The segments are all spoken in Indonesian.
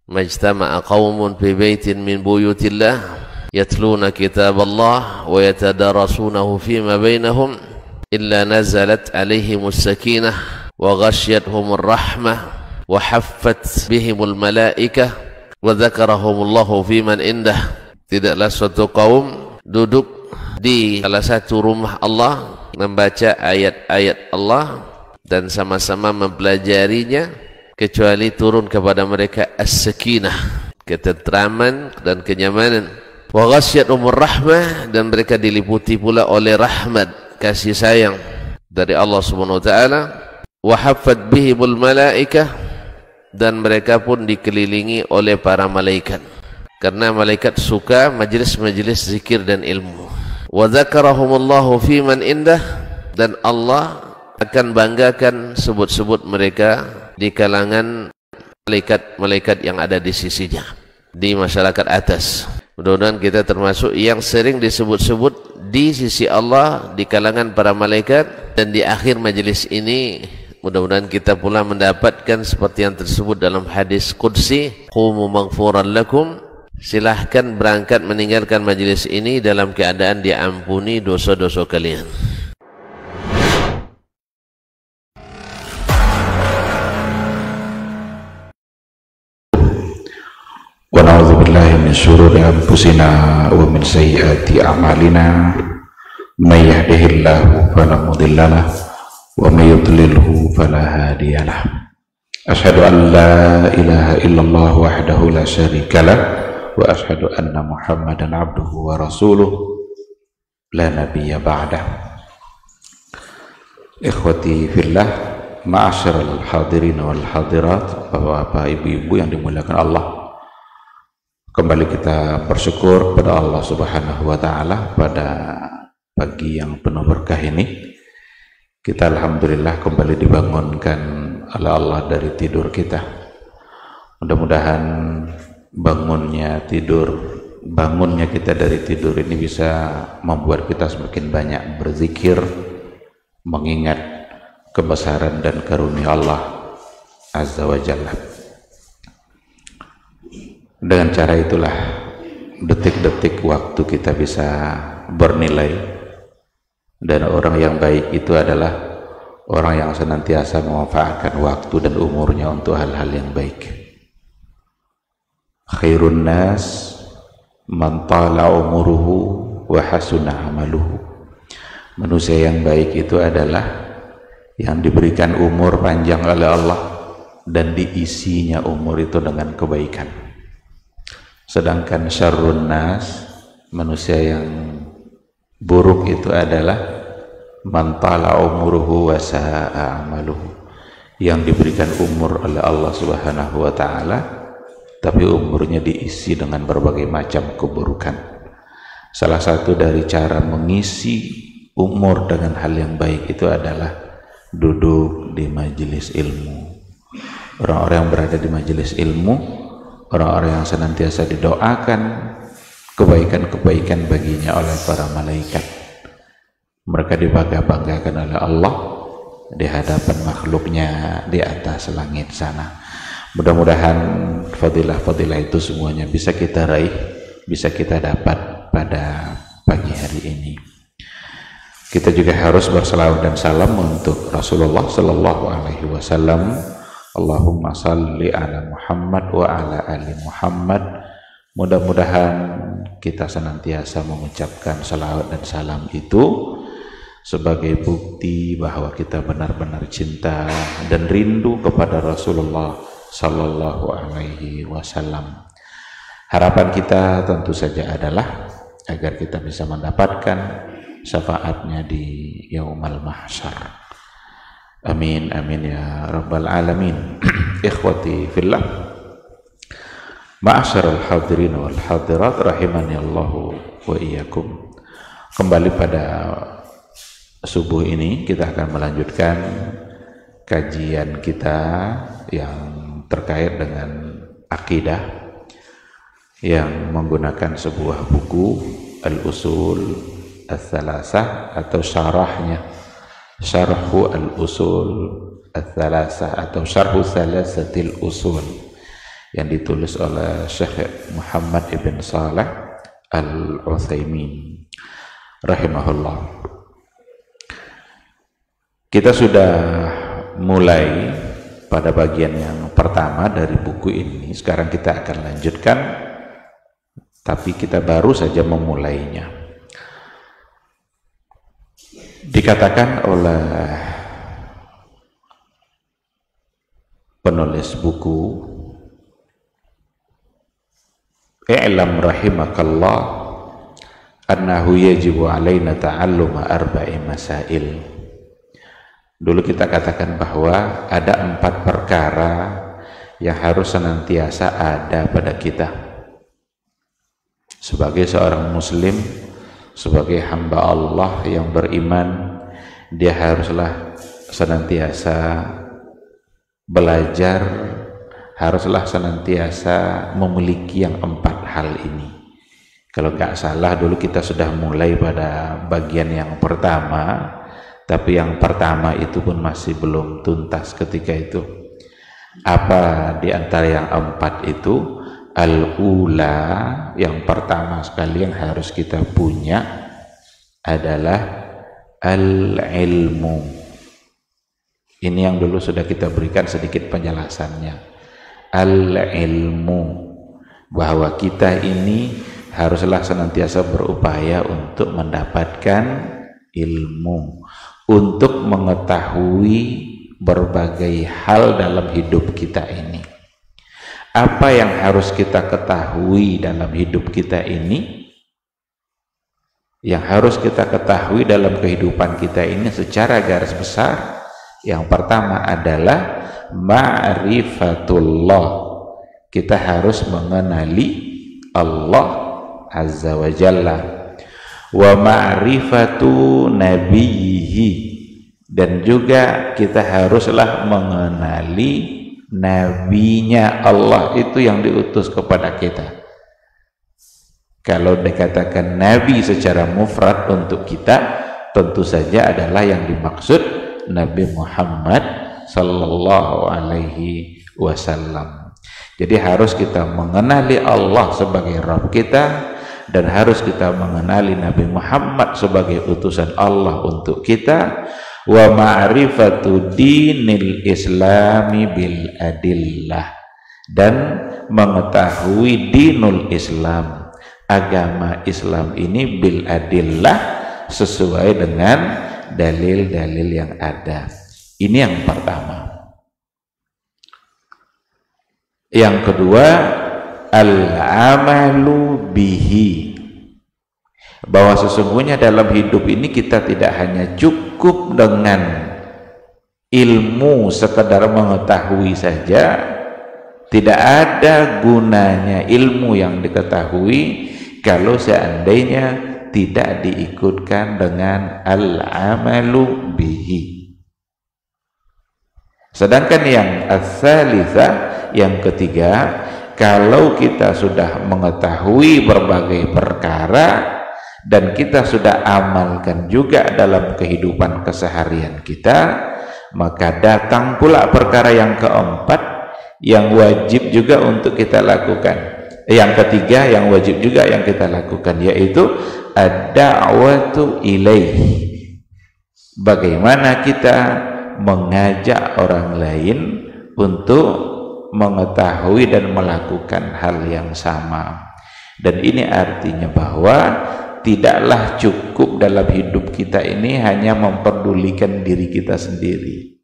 majtama'a qaumun fi baitin min buyutillah yatluna kitaballah wa yatadarasunahu fima bainahum illa nazalat alaihimus sakinah wa ghasyiyatuhumur rahmah wa haffat bihimul malaikah wa dzakarahumullahu fiman indah. Tidaklah suatu kaum duduk di salah satu rumah Allah membaca ayat-ayat Allah dan sama-sama mempelajarinya kecuali turun kepada mereka as-sakinah, ketentraman dan kenyamanan, wa ghasyiyatuhumur rahmah, dan mereka diliputi pula oleh rahmat, kasih sayang dari Allah Subhanahu wa taala, wa haffat bihimul malaikah, dan mereka pun dikelilingi oleh para malaikat karena malaikat suka majelis-majelis zikir dan ilmu. Wa dzakarahumullahu fiman indah, dan Allah akan banggakan sebut-sebut mereka di kalangan malaikat-malaikat yang ada di sisinya, di masyarakat atas. Mudah-mudahan kita termasuk yang sering disebut-sebut di sisi Allah di kalangan para malaikat, dan di akhir majelis ini mudah-mudahan kita pula mendapatkan seperti yang tersebut dalam hadis qudsi, qumu maghfuran lakum, silahkan berangkat meninggalkan majelis ini dalam keadaan diampuni dosa-dosa kalian. Wa na'udzu billahi min syururi anfusina wa min sayyiati a'malina, may yahdihillahu fala mudilla lahu wa may yudlilhu fala hadiya lahu. Asyhadu an la ilaha illallah wahdahu la syarika lah wa asyhadu anna Muhammadan abduhu wa rasuluh la nabiyya ba'dah. Ikhwati fillah, ma'asyiral hadirin wal hadirat, Bapak-bapak, ibu-ibu yang dimuliakan Allah, kembali kita bersyukur kepada Allah Subhanahu wa taala pada pagi yang penuh berkah ini. Kita alhamdulillah kembali dibangunkan oleh Allah dari tidur kita. Mudah-mudahan bangunnya kita dari tidur ini bisa membuat kita semakin banyak berzikir, mengingat kebesaran dan karunia Allah Azza wa Jalla. Dengan cara itulah detik-detik waktu kita bisa bernilai, dan orang yang baik itu adalah orang yang senantiasa memanfaatkan waktu dan umurnya untuk hal-hal yang baik. Khairun nas man tala umuruhu wa hasuna amaluhu. Manusia yang baik itu adalah yang diberikan umur panjang oleh Allah dan diisinya umur itu dengan kebaikan. Sedangkan syarrun nas, manusia yang buruk itu adalah man tala umuruhu wa sa'a amaluhu, yang diberikan umur oleh Allah Subhanahu wa taala tapi umurnya diisi dengan berbagai macam keburukan. Salah satu dari cara mengisi umur dengan hal yang baik itu adalah duduk di majelis ilmu. Orang-orang yang berada di majelis ilmu, orang-orang yang senantiasa didoakan kebaikan-kebaikan baginya oleh para malaikat. Mereka dibangga-banggakan oleh Allah di hadapan makhluknya di atas langit sana. Mudah-mudahan fadilah-fadilah itu semuanya bisa kita raih, bisa kita dapat pada pagi hari ini. Kita juga harus bersalawat dan salam untuk Rasulullah sallallahu alaihi wasallam. Allahumma salli ala Muhammad wa ala ali Muhammad. Mudah-mudahan kita senantiasa mengucapkan salawat dan salam itu sebagai bukti bahwa kita benar-benar cinta dan rindu kepada Rasulullah sallallahu alaihi wasallam. Harapan kita tentu saja adalah agar kita bisa mendapatkan syafaatnya di Yaumal Mahsyar. Amin amin ya rabbal alamin. Ikhwati fillah, ma'asyiral hadirin wal hadirat rahimani Allahu wa iyyakum. Kembali pada subuh ini kita akan melanjutkan kajian kita yang terkait dengan akidah, yang menggunakan sebuah buku Al-Usul Ats-Tsalatsah atau syarahnya, Syarhu Al-Usul Ats-Tsalatsah atau Syarhu Tsalatsatil Usul, yang ditulis oleh Syekh Muhammad ibn Saleh Al-Utsaimin rahimahullah. Kita sudah mulai pada bagian yang pertama dari buku ini. Sekarang kita akan lanjutkan, tapi kita baru saja memulainya. Dikatakan oleh penulis buku, "I'lam rahimakallah annahu yajibu alaina ta'alluma arba'i masail." Dulu kita katakan bahwa ada 4 perkara yang harus senantiasa ada pada kita sebagai seorang muslim, sebagai hamba Allah yang beriman. Dia haruslah senantiasa belajar, haruslah senantiasa memiliki yang 4 hal ini. Kalau nggak salah dulu kita sudah mulai pada bagian yang pertama, tapi yang pertama itu pun masih belum tuntas ketika itu. Apa di antara yang 4 itu? Al-ula, yang pertama sekali yang harus kita punya adalah al-ilmu. Ini yang dulu sudah kita berikan sedikit penjelasannya. Al-ilmu, bahwa kita ini haruslah senantiasa berupaya untuk mendapatkan ilmu, untuk mengetahui berbagai hal dalam hidup kita ini. Apa yang harus kita ketahui dalam hidup kita ini? Yang harus kita ketahui dalam kehidupan kita ini secara garis besar, yang pertama adalah ma'rifatullah. Kita harus mengenali Allah Azza wa Jalla, wa ma'rifatu nabiyhi, dan juga kita haruslah mengenali nabinya Allah itu yang diutus kepada kita. Kalau dikatakan nabi secara mufrad untuk kita, tentu saja adalah yang dimaksud Nabi Muhammad sallallahu alaihi wasallam. Jadi harus kita mengenali Allah sebagai Rabb kita, dan harus kita mengenali Nabi Muhammad sebagai utusan Allah untuk kita. Wa ma'rifatu dinil islami bil adillah, dan mengetahui dinul Islam, agama Islam ini bil adillah, sesuai dengan dalil-dalil yang ada. Ini yang pertama. Yang kedua, al-amalu bihi, bahwa sesungguhnya dalam hidup ini kita tidak hanya cukup dengan ilmu sekedar mengetahui saja. Tidak ada gunanya ilmu yang diketahui kalau seandainya tidak diikutkan dengan al-amalu bihi. Sedangkan yang ats-tsalitsah, yang ketiga, kalau kita sudah mengetahui berbagai perkara dan kita sudah amalkan juga dalam kehidupan keseharian kita, maka datang pula perkara yang keempat yang wajib juga untuk kita lakukan. Yang ketiga yang wajib juga yang kita lakukan, yaitu ad-da'watu ilaihi, bagaimana kita mengajak orang lain untuk mengetahui dan melakukan hal yang sama. Dan ini artinya bahwa tidaklah cukup dalam hidup kita ini hanya memperdulikan diri kita sendiri.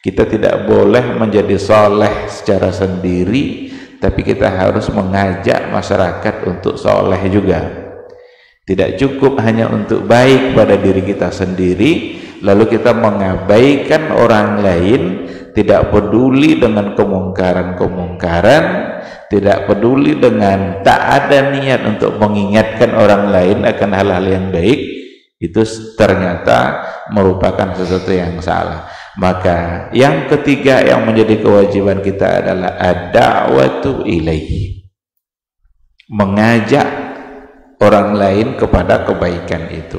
Kita tidak boleh menjadi soleh secara sendiri, tapi kita harus mengajak masyarakat untuk soleh juga. Tidak cukup hanya untuk baik pada diri kita sendiri, lalu kita mengabaikan orang lain, tidak peduli dengan kemungkaran-kemungkaran, tidak peduli dengan tak ada niat untuk mengingatkan orang lain akan hal-hal yang baik. Itu ternyata merupakan sesuatu yang salah. Maka yang ketiga yang menjadi kewajiban kita adalah ad-da'watu ilaihi, mengajak orang lain kepada kebaikan itu.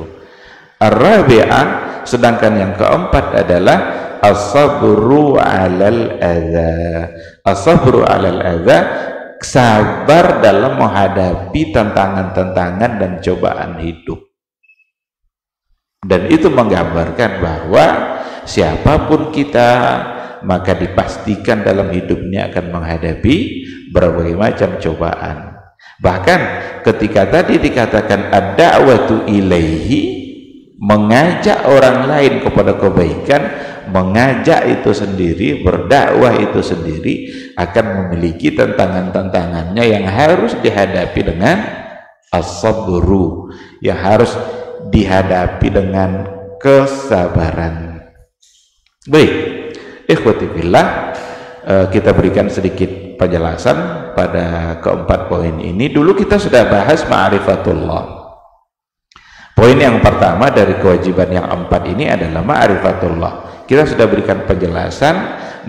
Ar-rabi'ah, sedangkan yang keempat adalah as-sabru 'alal adza. As-sabru 'alal adza, sabar dalam menghadapi tantangan-tantangan dan cobaan hidup. Dan itu menggambarkan bahwa siapapun kita, maka dipastikan dalam hidupnya akan menghadapi berbagai macam cobaan. Bahkan ketika tadi dikatakan ad-da'watu ilaihi, mengajak orang lain kepada kebaikan, mengajak itu sendiri, berdakwah itu sendiri akan memiliki tantangan-tantangannya yang harus dihadapi dengan as-sabru, yang harus dihadapi dengan kesabaran. Baik, ikhwati fillah, kita berikan sedikit penjelasan pada keempat poin ini. Dulu kita sudah bahas ma'rifatullah. Poin yang pertama dari kewajiban yang 4 ini adalah ma'rifatullah. Kita sudah berikan penjelasan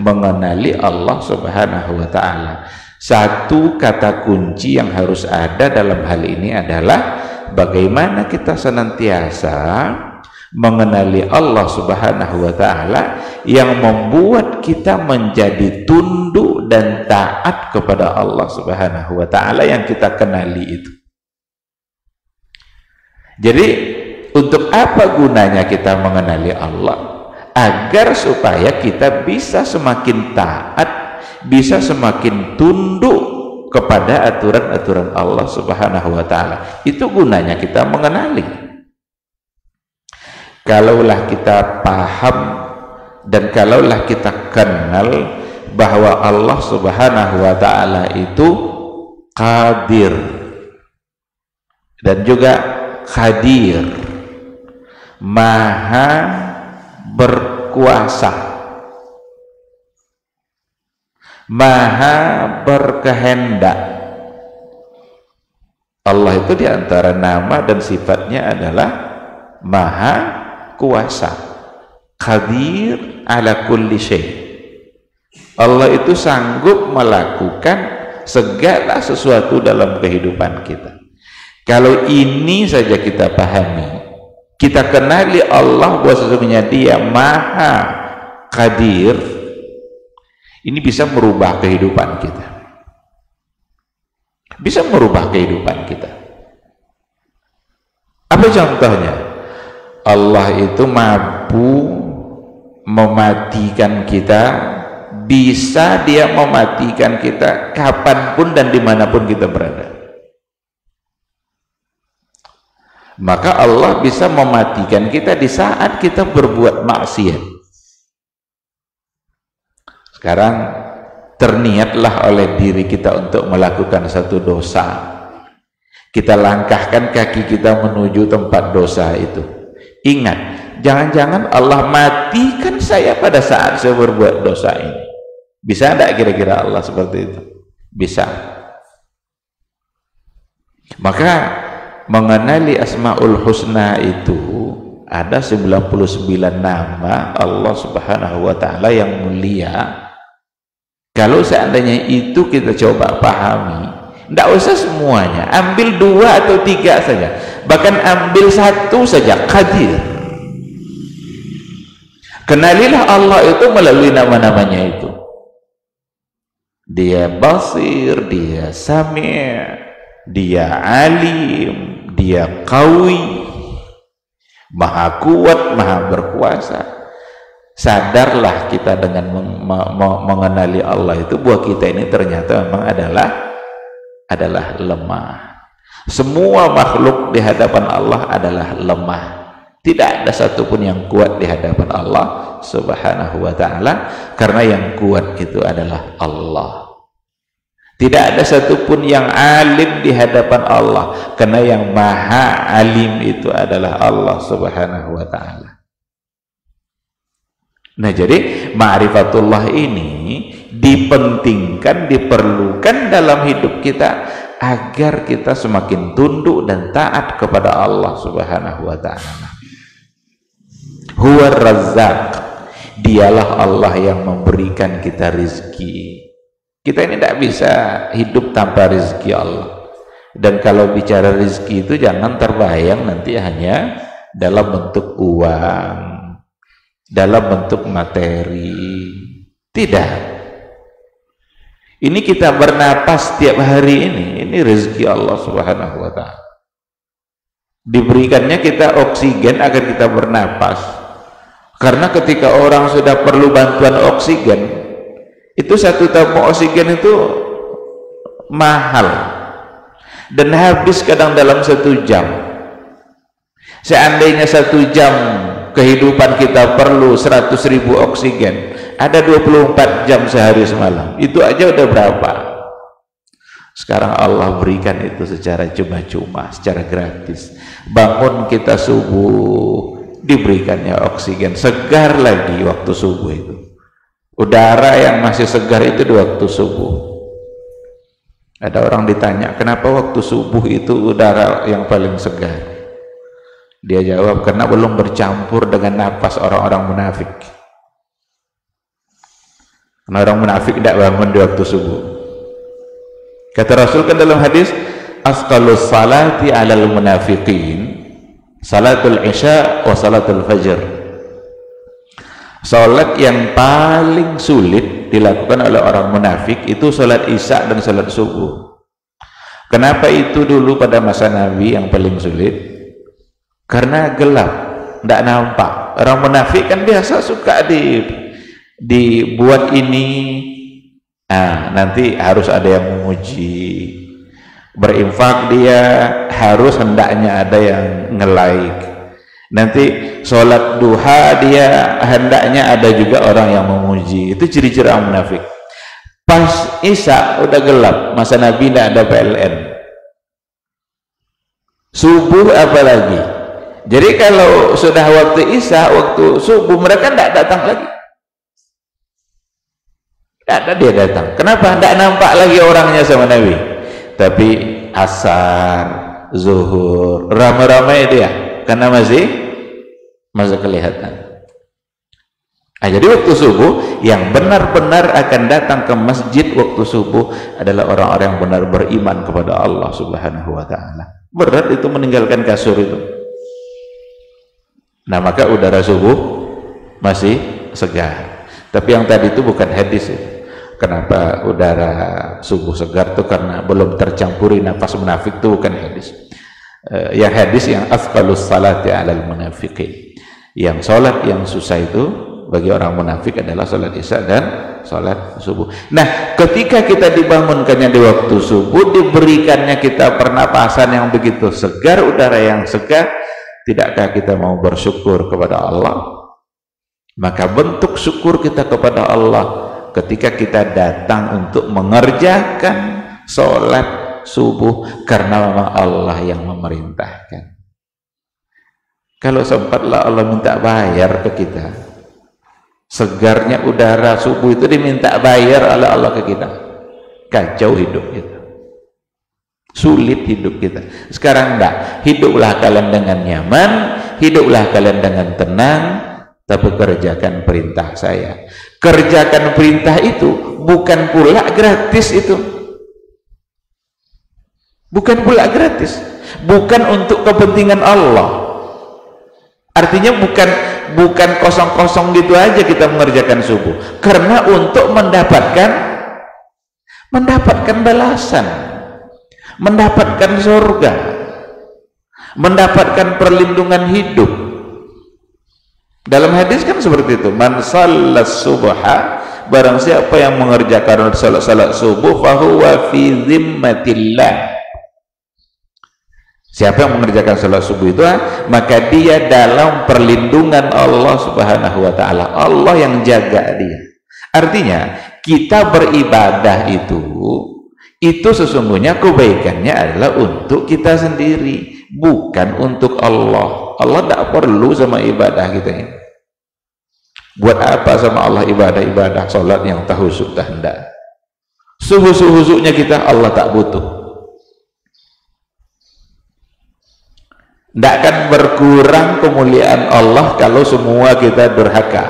mengenali Allah Subhanahu wa ta'ala. Satu kata kunci yang harus ada dalam hal ini adalah bagaimana kita senantiasa mengenali Allah Subhanahu wa ta'ala yang membuat kita menjadi tunduk dan taat kepada Allah Subhanahu wa ta'ala yang kita kenali itu. Jadi untuk apa gunanya kita mengenali Allah? Agar supaya kita bisa semakin taat, bisa semakin tunduk kepada aturan-aturan Allah Subhanahu wa ta'ala. Itu gunanya kita mengenali. Kalaulah kita paham dan kalaulah kita kenal bahwa Allah Subhanahu wa ta'ala itu qadir dan juga qadir, maha berkuasa, maha berkehendak. Allah itu diantara nama dan sifatnya adalah maha kuasa, qadir ala kulli syai. Allah itu sanggup melakukan segala sesuatu dalam kehidupan kita. Kalau ini saja kita pahami, kita kenali Allah bahwa sesungguhnya Dia maha qadir, ini bisa merubah kehidupan kita, bisa merubah kehidupan kita. Apa contohnya? Allah itu mampu mematikan kita, bisa Dia mematikan kita kapanpun dan dimanapun kita berada. Maka Allah bisa mematikan kita di saat kita berbuat maksiat. Sekarang terniatlah oleh diri kita untuk melakukan satu dosa, kita langkahkan kaki kita menuju tempat dosa itu. Ingat, jangan-jangan Allah matikan saya pada saat saya berbuat dosa ini. Bisa tidak kira-kira Allah seperti itu? Bisa. Maka mengenali Asmaul Husna itu ada 99 nama Allah Subhanahu wa ta'ala yang mulia. Kalau seandainya itu kita coba pahami, tidak usah semuanya, ambil 2 atau 3 saja, bahkan ambil 1 saja, Qadir. Kenalilah Allah itu melalui nama-namanya itu. Dia Basir, Dia Sami', Dia Alim, Dia Qawi, Maha Kuat, Maha Berkuasa. Sadarlah kita dengan mengenali Allah itu bahwa kita ini ternyata memang adalah lemah. Semua makhluk di hadapan Allah adalah lemah. Tidak ada satupun yang kuat di hadapan Allah Subhanahu wa ta'ala, karena yang kuat itu adalah Allah. Tidak ada satupun yang alim di hadapan Allah, karena yang maha alim itu adalah Allah Subhanahu wa ta'ala. Nah, jadi ma'rifatullah ini dipentingkan, diperlukan dalam hidup kita agar kita semakin tunduk dan taat kepada Allah Subhanahu wa ta'ala. Huwa Razzaq, Dialah Allah yang memberikan kita rizki. Kita ini tidak bisa hidup tanpa rizki Allah. Dan kalau bicara rizki itu jangan terbayang nanti hanya dalam bentuk uang. dalam bentuk materi. Tidak. Ini kita bernapas setiap hari ini rezeki Allah Subhanahu wa ta'ala. Diberikannya kita oksigen agar kita bernapas. Karena ketika orang sudah perlu bantuan oksigen, itu satu tabung oksigen itu mahal dan habis kadang dalam 1 jam. Seandainya 1 jam kehidupan kita perlu 100.000 oksigen, ada 24 jam sehari semalam, itu aja udah berapa? Sekarang Allah berikan itu secara cuma-cuma, secara gratis. Bangun kita subuh, diberikannya oksigen, segar lagi waktu subuh itu. Udara yang masih segar itu di waktu subuh. Ada orang ditanya, kenapa waktu subuh itu udara yang paling segar? Dia jawab, karena belum bercampur dengan napas orang-orang munafik. Karena orang munafik tidak bangun di waktu subuh. Kata Rasul kan dalam hadis, asqalus salati alal munafiqin salatul isya wa salatul fajr. Salat yang paling sulit dilakukan oleh orang munafik itu salat isya dan salat subuh. Kenapa itu dulu pada masa Nabi yang paling sulit? Karena gelap, tidak nampak. Orang munafik kan biasa suka dibuat ini, nanti harus ada yang memuji. Berinfak dia harus hendaknya ada yang nge-like. Nanti sholat duha dia hendaknya ada juga orang yang memuji. Itu ciri-ciri orang munafik. Pas isya udah gelap, masa Nabi tidak ada PLN. Subuh apalagi. Jadi kalau sudah waktu isya, waktu subuh, mereka tidak datang lagi. Tidak ada dia datang. Kenapa? Tidak nampak lagi orangnya sama Nabi. Tapi asar, zuhur, ramai-ramai dia, karena masih kelihatan. Jadi waktu subuh yang benar-benar akan datang ke masjid waktu subuh adalah orang-orang yang benar beriman kepada Allah Subhanahu wa ta'ala. Berat itu meninggalkan kasur itu. Nah, maka udara subuh masih segar. Tapi yang tadi itu bukan hadis itu. Kenapa udara subuh segar itu? Karena belum tercampuri nafas munafik, itu bukan hadis. Yang hadis yang afqalus salati alal munafiqin. Yang salat yang susah itu bagi orang munafik adalah salat isya dan salat subuh. Nah, ketika kita dibangunkannya di waktu subuh, diberikannya kita pernapasan yang begitu segar, udara yang segar, tidakkah kita mau bersyukur kepada Allah? Maka bentuk syukur kita kepada Allah ketika kita datang untuk mengerjakan sholat subuh karena memang Allah yang memerintahkan. Kalau sempatlah Allah minta bayar ke kita, segarnya udara subuh itu diminta bayar oleh Allah ke kita, kacau hidup kita, sulit hidup kita. Sekarang enggak, hiduplah kalian dengan nyaman, hiduplah kalian dengan tenang, tapi kerjakan perintah saya. Kerjakan perintah itu bukan pula gratis itu, bukan pula gratis, bukan untuk kepentingan Allah. Artinya bukan kosong-kosong gitu aja kita mengerjakan subuh, karena untuk mendapatkan balasan, mendapatkan surga, mendapatkan perlindungan hidup. Dalam hadis kan seperti itu, man shallas subha, barang siapa yang mengerjakan salat subuh, fahuwa fi zimmatillah. Siapa yang mengerjakan salat subuh itu, maka dia dalam perlindungan Allah Subhanahu wa ta'ala. Allah yang jaga dia. Artinya kita beribadah itu sesungguhnya kebaikannya adalah untuk kita sendiri, bukan untuk Allah. Allah tidak perlu sama ibadah kita ini. Buat apa sama Allah ibadah salat yang tahusuk dah hendak. Subuh-subuhnya kita Allah tak butuh. Tidak akan berkurang kemuliaan Allah kalau semua kita durhaka.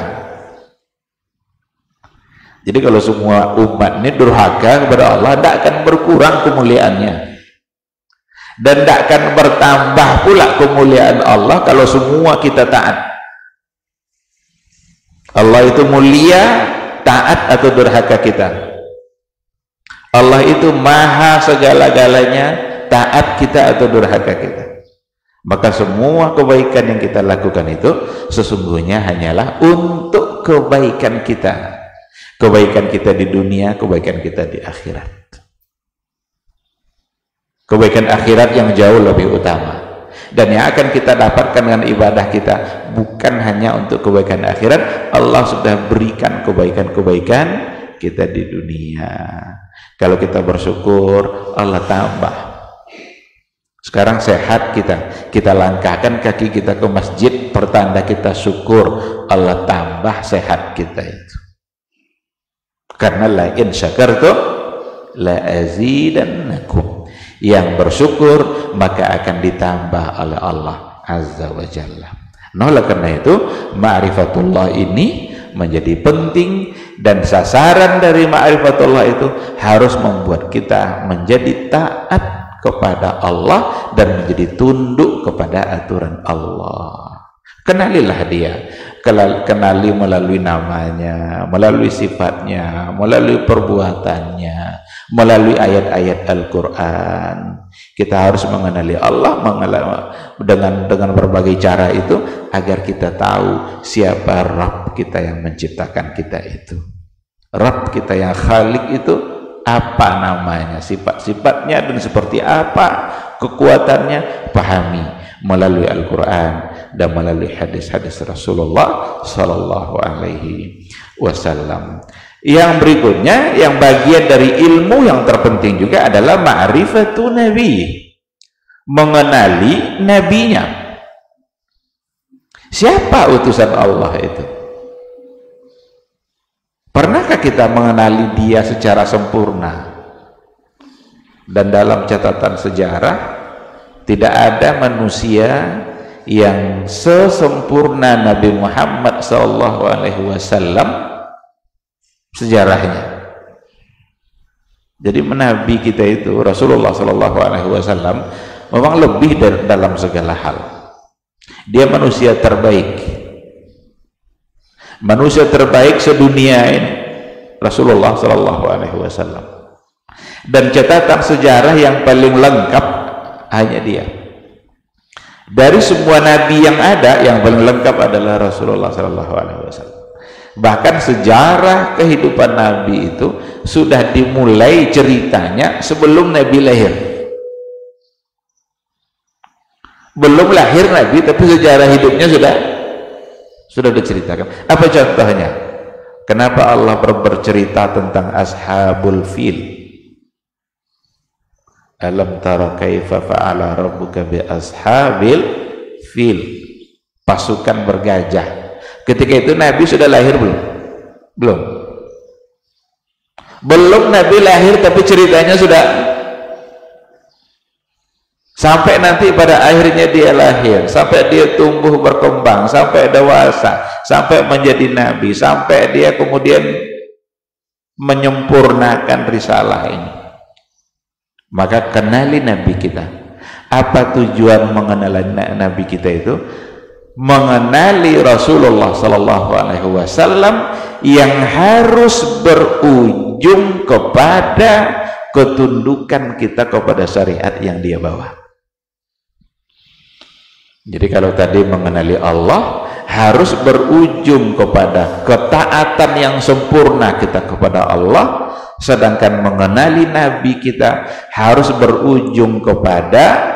Jadi kalau semua umat ini durhaka kepada Allah, tidak akan berkurang kemuliaannya, dan tidak akan bertambah pula kemuliaan Allah kalau semua kita taat. Allah itu mulia, taat atau durhaka kita. Allah itu maha segala-galanya, taat kita atau durhaka kita. Maka semua kebaikan yang kita lakukan itu sesungguhnya hanyalah untuk kebaikan kita. Kebaikan kita di dunia, kebaikan kita di akhirat. Kebaikan akhirat yang jauh lebih utama. Dan yang akan kita dapatkan dengan ibadah kita bukan hanya untuk kebaikan akhirat, Allah sudah berikan kebaikan-kebaikan kita di dunia. Kalau kita bersyukur, Allah tambah. Sekarang sehat kita langkahkan kaki kita ke masjid, pertanda kita syukur, Allah tambah sehat kita itu. Karena la in syakartum la azidannakum. Yang bersyukur maka akan ditambah oleh Allah Azza wa Jalla. Nah, oleh karena itu ma'rifatullah ini menjadi penting, dan sasaran dari ma'rifatullah itu harus membuat kita menjadi taat kepada Allah dan menjadi tunduk kepada aturan Allah. Kenalilah dia, kenali melalui namanya, melalui sifatnya, melalui perbuatannya, melalui ayat-ayat Al-Quran. Kita harus mengenali Allah dengan berbagai cara itu agar kita tahu siapa Rabb kita yang menciptakan kita itu. Rabb kita yang Khalik itu apa namanya, sifat-sifatnya dan seperti apa kekuatannya, pahami melalui Al-Quran dan melalui hadis-hadis Rasulullah Sallallahu Alaihi Wasallam. Yang berikutnya, yang bagian dari ilmu yang terpenting juga adalah ma'rifatu nabi, mengenali nabinya. Siapa utusan Allah itu? Pernahkah kita mengenali dia secara sempurna? Dan dalam catatan sejarah tidak ada manusia yang sesempurna Nabi Muhammad SAW sejarahnya. Jadi Nabi kita itu Rasulullah SAW memang lebih dari dalam segala hal. Dia manusia terbaik, manusia terbaik sedunia ini, Rasulullah SAW. Dan catatan sejarah yang paling lengkap hanya dia. Dari semua nabi yang ada, yang paling lengkap adalah Rasulullah SAW. Bahkan sejarah kehidupan Nabi itu sudah dimulai ceritanya sebelum Nabi lahir. Belum lahir Nabi, tapi sejarah hidupnya sudah diceritakan. Apa contohnya? Kenapa Allah bercerita tentang ashabul fil? Alam tara kaifa fa'ala rabbuka bi ashabil fil? Pasukan bergajah. Ketika itu Nabi sudah lahir belum? Belum Nabi lahir, tapi ceritanya sudah sampai nanti pada akhirnya dia lahir, sampai dia tumbuh berkembang, sampai dewasa, sampai menjadi Nabi, sampai dia kemudian menyempurnakan risalah ini. Maka kenali Nabi kita. Apa tujuan mengenali Nabi kita itu? Mengenali Rasulullah SAW yang harus berujung kepada ketundukan kita kepada syariat yang dia bawa. Jadi kalau tadi mengenali Allah harus berujung kepada ketaatan yang sempurna kita kepada Allah, sedangkan mengenali Nabi kita harus berujung kepada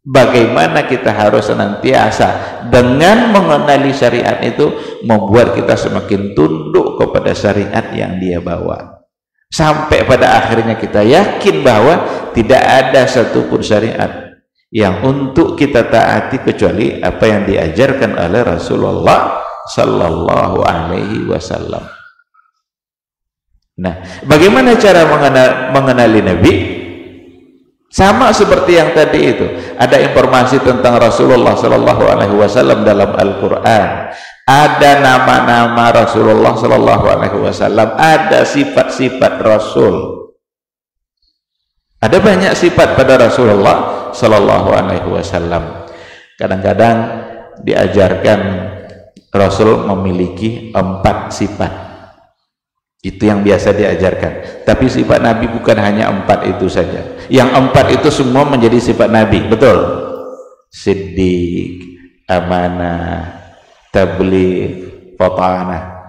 bagaimana kita harus senantiasa dengan mengenali syariat itu membuat kita semakin tunduk kepada syariat yang dia bawa, sampai pada akhirnya kita yakin bahwa tidak ada satupun syariat yang untuk kita taati kecuali apa yang diajarkan oleh Rasulullah Sallallahu Alaihi Wasallam. Nah, bagaimana cara mengenali Nabi? Sama seperti yang tadi itu, ada informasi tentang Rasulullah Sallallahu Alaihi Wasallam dalam Al-Quran, ada nama-nama Rasulullah Sallallahu Alaihi Wasallam, ada sifat-sifat Rasul, ada banyak sifat pada Rasulullah Sallallahu Alaihi Wasallam. Kadang-kadang diajarkan Rasul memiliki 4 sifat. Itu yang biasa diajarkan. Tapi sifat Nabi bukan hanya 4 itu saja. Yang 4 itu semua menjadi sifat Nabi, betul? Siddiq, amanah, tabligh, fatanah.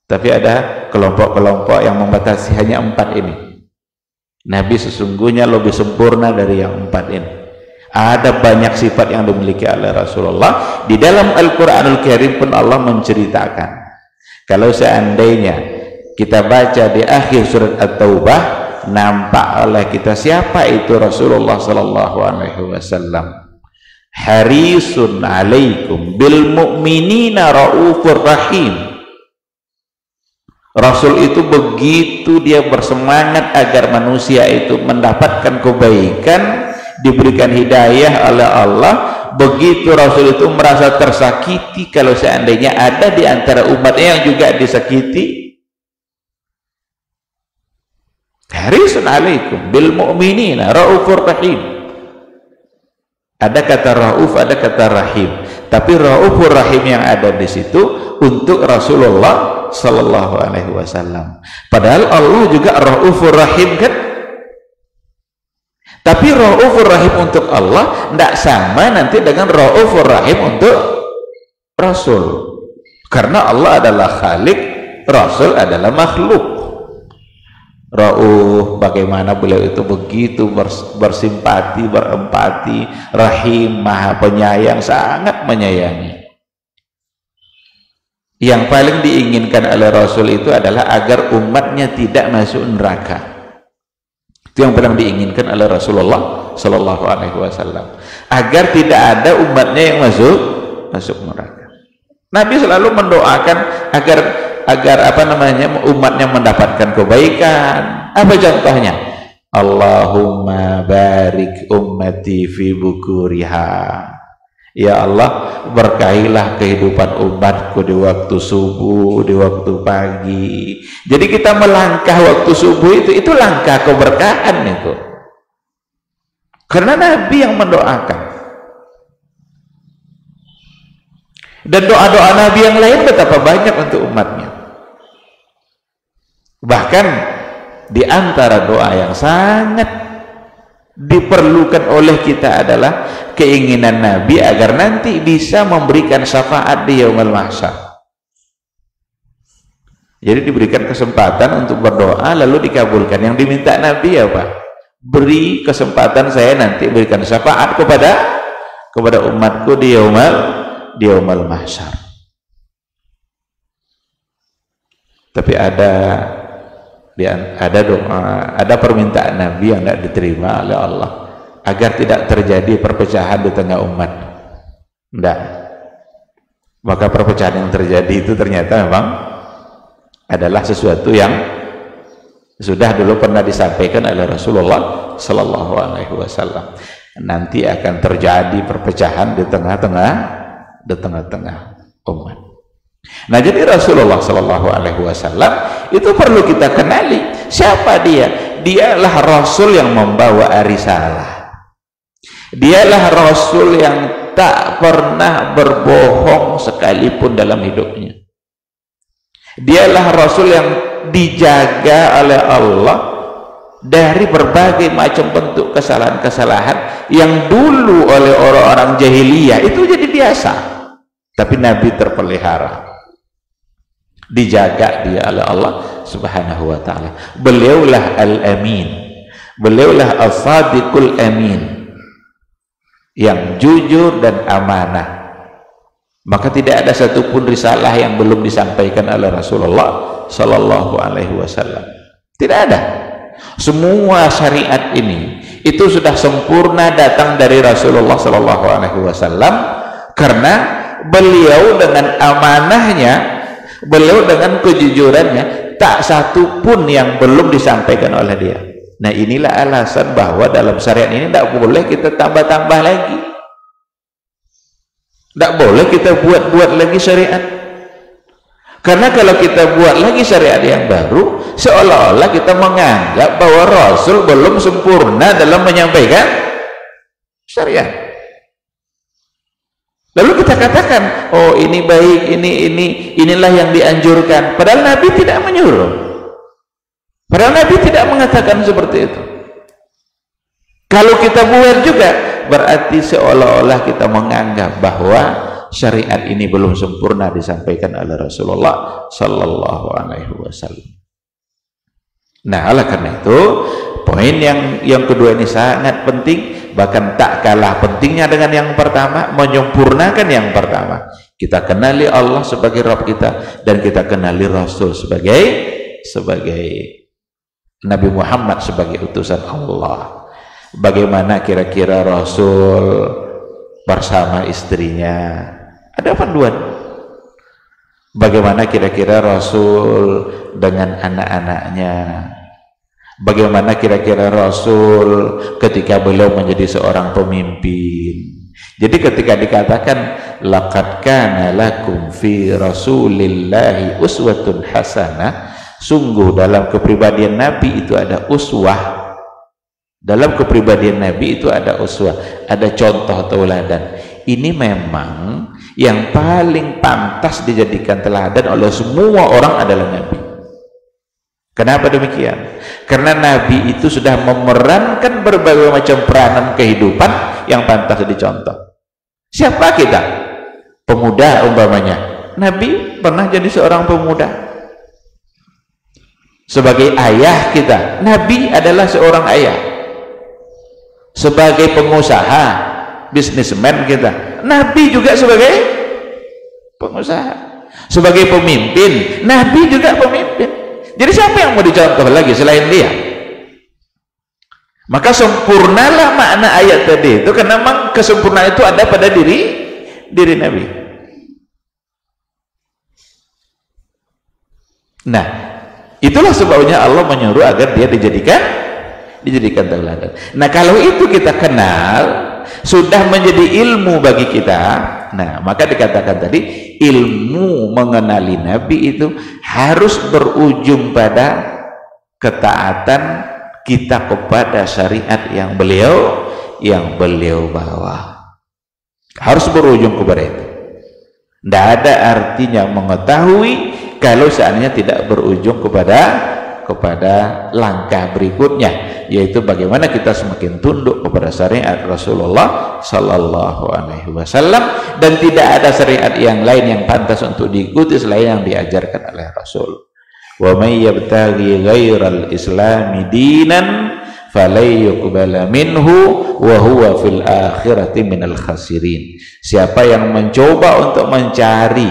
Tapi ada kelompok-kelompok yang membatasi hanya 4 ini. Nabi sesungguhnya lebih sempurna dari yang 4 ini. Ada banyak sifat yang dimiliki oleh Rasulullah. Di dalam Al-Quranul Karim pun Allah menceritakan. Kalau seandainya kita baca di akhir surat At-Taubah, nampak oleh kita siapa itu Rasulullah sallallahu alaihi wasallam. Harisun alaikum bil mu'minina raufur rahim. Rasul itu begitu dia bersemangat agar manusia itu mendapatkan kebaikan, diberikan hidayah oleh Allah. Begitu Rasul itu merasa tersakiti kalau seandainya ada di antara umatnya yang juga disakiti. Harisun alaikum bil mu'minina raufur rahim. Ada kata rauf, ada kata rahim. Tapi raufur rahim yang ada di situ untuk Rasulullah sallallahu alaihi wasallam. Padahal Allah juga raufur rahim kan? Tapi raufur rahim untuk Allah tidak sama nanti dengan raufur rahim untuk Rasul. Karena Allah adalah Khalik, Rasul adalah makhluk. Rauf, bagaimana beliau itu begitu bersimpati, berempati, rahim, maha penyayang, sangat menyayangi. Yang paling diinginkan oleh Rasul itu adalah agar umatnya tidak masuk neraka. Itu yang paling diinginkan oleh Rasulullah sallallahu alaihi wasallam, agar tidak ada umatnya yang masuk neraka. Nabi selalu mendoakan agar umatnya mendapatkan kebaikan. Apa contohnya? Allahumma barik ummati fi bukuriha. Ya Allah, berkahilah kehidupan umatku di waktu subuh, di waktu pagi. Jadi kita melangkah waktu subuh itu langkah keberkahan itu. Karena Nabi yang mendoakan. Dan doa-doa Nabi yang lain betapa banyak untuk umatnya. Bahkan di antara doa yang sangat diperlukan oleh kita adalah keinginan Nabi agar nanti bisa memberikan syafaat di yaumul mahsyar. Jadi diberikan kesempatan untuk berdoa lalu dikabulkan. Yang diminta Nabi apa? Beri kesempatan saya nanti berikan syafaat kepada umatku di yaumul mahsyar. Tapi ada doa, ada permintaan Nabi yang tidak diterima oleh Allah agar tidak terjadi perpecahan di tengah umat. Tidak. Maka perpecahan yang terjadi itu ternyata memang adalah sesuatu yang sudah dulu pernah disampaikan oleh Rasulullah sallallahu alaihi wasallam. Nanti akan terjadi perpecahan di tengah-tengah umat. Nah, jadi Rasulullah sallallahu alaihi wasallam itu perlu kita kenali siapa dia. Dialah Rasul yang membawa risalah. Dialah Rasul yang tak pernah berbohong sekalipun dalam hidupnya. Dialah Rasul yang dijaga oleh Allah dari berbagai macam bentuk kesalahan-kesalahan yang dulu oleh orang-orang jahiliyah itu jadi biasa. Tapi Nabi terpelihara, dijaga dia oleh Allah subhanahu wa ta'ala. Beliaulah al-amin, beliaulah as-sadiqul amin, yang jujur dan amanah. Maka tidak ada satupun risalah yang belum disampaikan oleh Rasulullah sallallahu alaihi wasallam. Tidak ada. Semua syariat ini itu sudah sempurna datang dari Rasulullah sallallahu alaihi wasallam, karena beliau dengan amanahnya, beliau dengan kejujurannya, tak satu pun yang belum disampaikan oleh dia. Nah, inilah alasan bahwa dalam syariat ini tidak boleh kita tambah-tambah lagi, tidak boleh kita buat-buat lagi syariat. Karena kalau kita buat lagi syariat yang baru, seolah-olah kita menganggap bahwa Rasul belum sempurna dalam menyampaikan syariat. Lalu kita katakan, oh ini baik, inilah yang dianjurkan. Padahal Nabi tidak menyuruh. Padahal Nabi tidak mengatakan seperti itu. Kalau kita buat juga, berarti seolah-olah kita menganggap bahwa syariat ini belum sempurna disampaikan oleh Rasulullah Sallallahu Alaihi Wasallam. Nah, oleh karena itu, poin yang kedua ini sangat penting, bahkan tak kalah pentingnya dengan yang pertama, menyempurnakan yang pertama. Kita kenali Allah sebagai Rabb kita, dan kita kenali Rasul sebagai Nabi Muhammad sebagai utusan Allah. Bagaimana kira-kira Rasul bersama istrinya? Ada panduan. Bagaimana kira-kira Rasul dengan anak-anaknya? Bagaimana kira-kira Rasul ketika beliau menjadi seorang pemimpin? Jadi ketika dikatakan laqad kana lakum fi rasulillahi uswatun hasanah, sungguh dalam kepribadian Nabi itu ada uswah. Dalam kepribadian Nabi itu ada uswah, ada contoh tauladan. Ini memang yang paling pantas dijadikan teladan oleh semua orang adalah Nabi. Kenapa demikian? Karena Nabi itu sudah memerankan berbagai macam peranan kehidupan yang pantas dicontoh. Siapa kita? Pemuda umpamanya. Nabi pernah jadi seorang pemuda. Sebagai ayah kita, Nabi adalah seorang ayah. Sebagai pengusaha, bisnismen kita, Nabi juga sebagai pengusaha. Sebagai pemimpin, Nabi juga pemimpin. Jadi siapa yang mau dicontoh lagi selain dia? Maka sempurnalah makna ayat tadi itu, karena memang kesempurnaan itu ada pada diri Nabi. Nah, itulah sebabnya Allah menyuruh agar dia dijadikan tauladan. Nah, kalau itu kita kenal, sudah menjadi ilmu bagi kita. Nah, maka dikatakan tadi ilmu mengenali Nabi itu harus berujung pada ketaatan kita kepada syariat yang beliau bawa. Harus berujung kepada itu. Tidak ada artinya mengetahui kalau seandainya tidak berujung kepada langkah berikutnya, yaitu bagaimana kita semakin tunduk kepada syariat Rasulullah Sallallahu Alaihi Wasallam, dan tidak ada syariat yang lain yang pantas untuk diikuti selain yang diajarkan oleh Rasul. Wa may yabtaghi ghairal islami dinan falay yuqbala minhu wa huwa fil akhirati minal khasirin. Siapa yang mencoba untuk mencari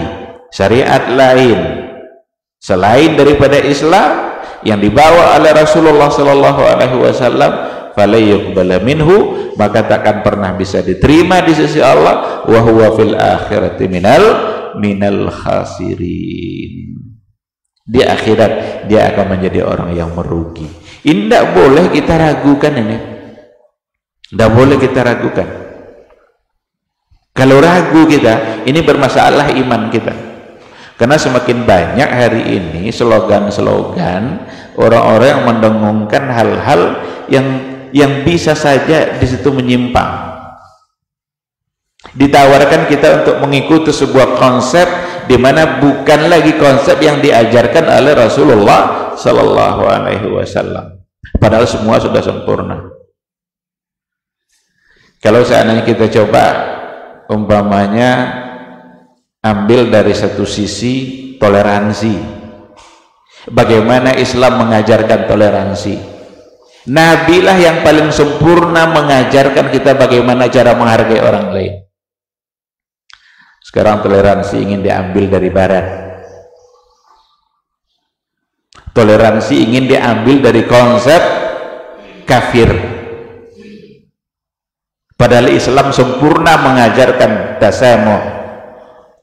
syariat lain selain daripada Islam yang dibawa oleh Rasulullah Sallallahu Alaihi Wasallam, falay yuqbala minhu, maka takkan pernah bisa diterima di sisi Allah, wa huwa fil akhirati minal khasirin. Di akhirat dia akan menjadi orang yang merugi. Ini tidak boleh kita ragukan ini. Tidak boleh kita ragukan. Kalau ragu kita, ini bermasalah iman kita. Karena semakin banyak hari ini slogan-slogan orang-orang yang mendengungkan hal-hal yang bisa saja di situ menyimpang. Ditawarkan kita untuk mengikuti sebuah konsep di mana bukan lagi konsep yang diajarkan oleh Rasulullah Sallallahu Alaihi Wasallam. Padahal semua sudah sempurna. Kalau seandainya kita coba umpamanya ambil dari satu sisi toleransi, bagaimana Islam mengajarkan toleransi. Nabi lah yang paling sempurna mengajarkan kita bagaimana cara menghargai orang lain. Sekarang toleransi ingin diambil dari barat, toleransi ingin diambil dari konsep kafir, padahal Islam sempurna mengajarkan tasamuh,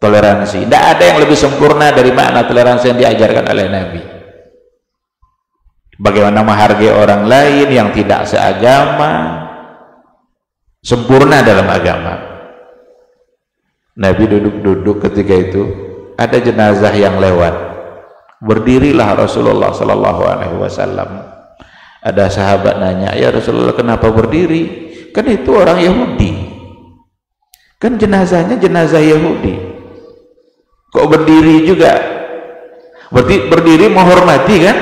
toleransi. Tidak ada yang lebih sempurna dari makna toleransi yang diajarkan oleh Nabi. Bagaimana menghargai orang lain yang tidak seagama, sempurna dalam agama. Nabi duduk-duduk ketika itu, ada jenazah yang lewat, berdirilah Rasulullah Sallallahu Alaihi Wasallam. Ada sahabat nanya, ya Rasulullah kenapa berdiri? Kan itu orang Yahudi. Kan jenazahnya jenazah Yahudi, kok berdiri juga? Berarti berdiri menghormati kan?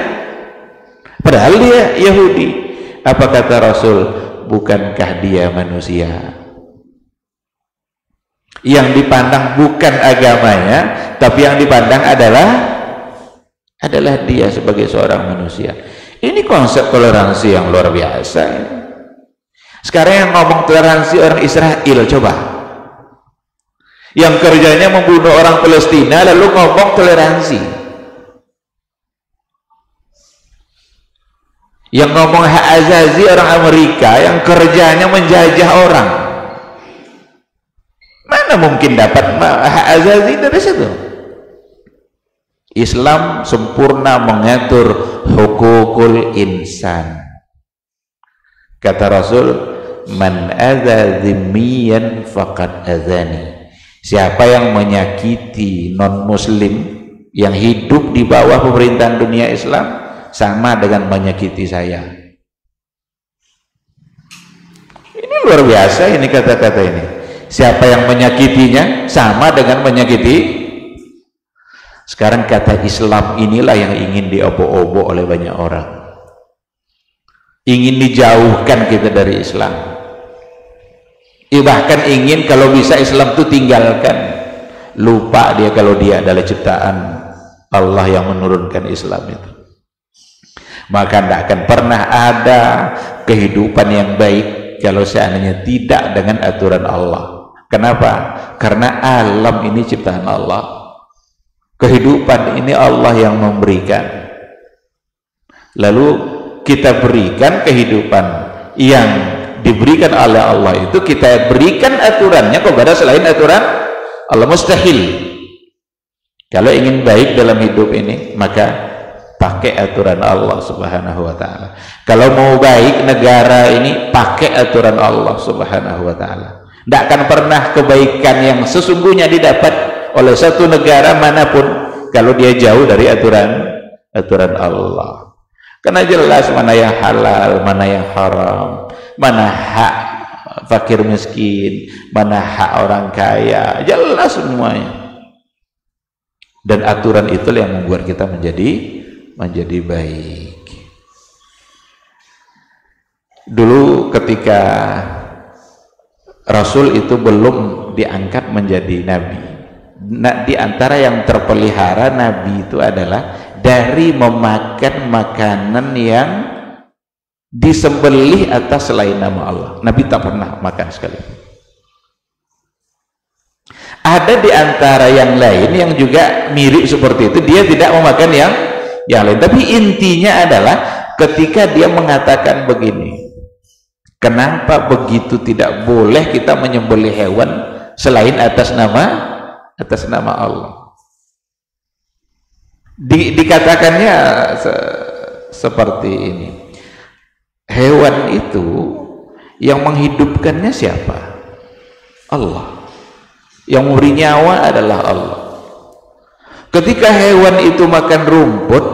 Padahal dia Yahudi. Apa kata Rasul? Bukankah dia manusia? Yang dipandang bukan agamanya, tapi yang dipandang adalah dia sebagai seorang manusia. Ini konsep toleransi yang luar biasa. Sekarang yang ngomong toleransi orang Israel, coba. Yang kerjanya membunuh orang Palestina lalu ngomong toleransi. Yang ngomong hak azazi orang Amerika yang kerjanya menjajah orang. Mana mungkin dapat hak azazi dari situ? Islam sempurna mengatur hukukul insan. Kata Rasul, man adza dzimmiyan faqad adzani. Siapa yang menyakiti non muslim yang hidup di bawah pemerintahan dunia Islam sama dengan menyakiti saya. Ini luar biasa ini kata-kata ini. Siapa yang menyakitinya sama dengan menyakiti. Sekarang kata Islam inilah yang ingin diobok-obok oleh banyak orang. Ingin dijauhkan kita dari Islam. Bahkan ingin kalau bisa Islam itu tinggalkan. Lupa dia kalau dia adalah ciptaan Allah yang menurunkan Islam itu. Maka tidak akan pernah ada kehidupan yang baik kalau seandainya tidak dengan aturan Allah. Kenapa? Karena alam ini ciptaan Allah. Kehidupan ini Allah yang memberikan. Lalu kita berikan kehidupan yang diberikan oleh Allah itu, kita berikan aturannya kepada selain aturan Allah. Mustahil. Kalau ingin baik dalam hidup ini, maka pakai aturan Allah subhanahu wa ta'ala. Kalau mau baik negara ini, pakai aturan Allah subhanahu wa ta'ala. Tidak akan pernah kebaikan yang sesungguhnya didapat oleh satu negara manapun kalau dia jauh dari aturan Allah. Karena jelas mana yang halal, mana yang haram, mana hak fakir miskin, mana hak orang kaya, jelas semuanya. Dan aturan itulah yang membuat kita menjadi baik. Dulu ketika Rasul itu belum diangkat menjadi nabi, di antara yang terpelihara nabi itu adalah dari memakan makanan yang disembelih atas selain nama Allah. Nabi tak pernah makan sekali. Ada di antara yang lain yang juga mirip seperti itu, dia tidak memakan yang lain. Tapi intinya adalah ketika dia mengatakan begini, kenapa begitu tidak boleh kita menyembelih hewan selain atas nama Allah? Dikatakannya seperti ini, hewan itu yang menghidupkannya siapa? Allah. Yang memberi nyawa adalah Allah. Ketika hewan itu makan rumput,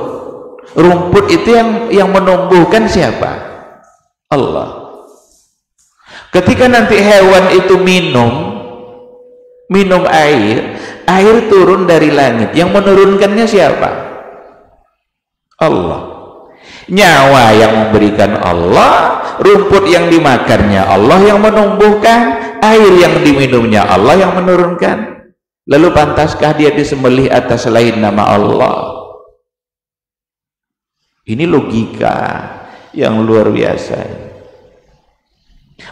rumput itu yang menumbuhkan siapa? Allah. Ketika nanti hewan itu minum air turun dari langit, yang menurunkannya siapa? Allah. Nyawa yang memberikan Allah, rumput yang dimakannya Allah yang menumbuhkan, air yang diminumnya Allah yang menurunkan. Lalu pantaskah dia disembelih atas selain nama Allah? Ini logika yang luar biasa.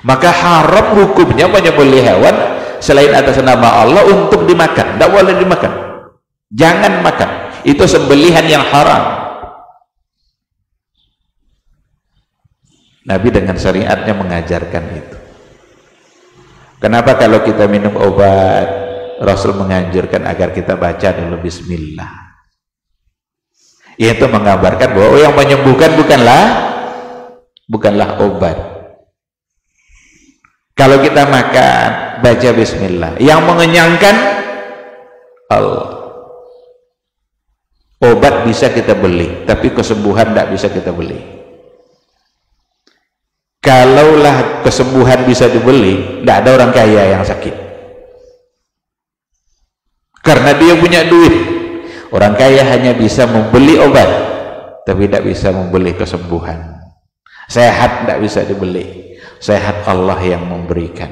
Maka haram hukumnya menyembelih hewan selain atas nama Allah untuk dimakan. Tidak boleh dimakan, jangan makan, itu sembelihan yang haram. Nabi dengan syariatnya mengajarkan itu. Kenapa kalau kita minum obat, Rasul menganjurkan agar kita baca dulu bismillah. Itu menggambarkan bahwa yang menyembuhkan bukanlah obat. Kalau kita makan, baca bismillah. Yang mengenyangkan Allah. Obat bisa kita beli, tapi kesembuhan tidak bisa kita beli. Kalaulah kesembuhan bisa dibeli, tidak ada orang kaya yang sakit. karena dia punya duit. Orang kaya hanya bisa membeli obat, tapi tidak bisa membeli kesembuhan. Sehat tidak bisa dibeli, sehat Allah yang memberikan.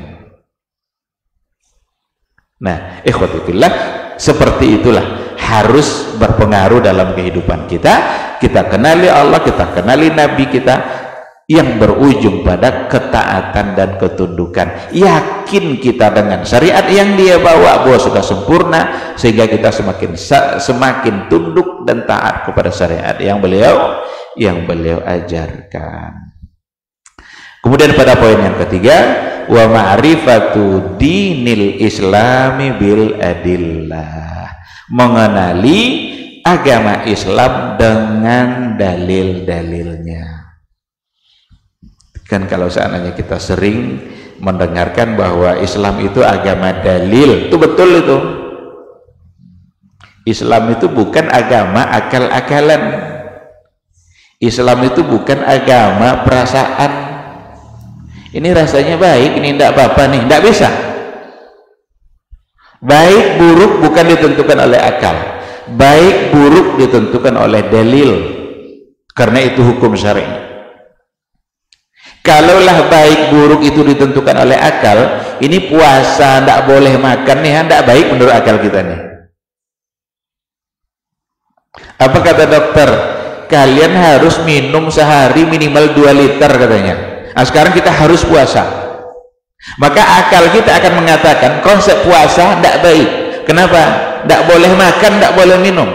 Nah, ikhwati fillah, seperti itulah harus berpengaruh dalam kehidupan kita. Kita kenali Allah, kita kenali Nabi kita, yang berujung pada ketaatan dan ketundukan. Yakin kita dengan syariat yang dia bawa bahwa sudah sempurna, sehingga kita semakin tunduk dan taat kepada syariat yang beliau ajarkan. Kemudian pada poin yang ketiga, wa ma'rifatu dinil islami bil adillah, mengenali agama Islam dengan dalil-dalilnya. Kan kalau seandainya kita sering mendengarkan bahwa Islam itu agama dalil, itu betul itu. Islam itu bukan agama akal-akalan. Islam itu bukan agama perasaan. Ini rasanya baik, ini tidak apa-apa nih, tidak bisa. Baik buruk bukan ditentukan oleh akal. Baik buruk ditentukan oleh dalil. Karena itu hukum syar'i. Kalaulah baik buruk itu ditentukan oleh akal, ini puasa tidak boleh makan nih, tidak baik menurut akal kita nih. Apa kata dokter? Kalian harus minum sehari minimal 2 liter katanya. Nah, sekarang kita harus puasa. Maka akal kita akan mengatakan konsep puasa tidak baik. Kenapa? Tidak boleh makan, tidak boleh minum.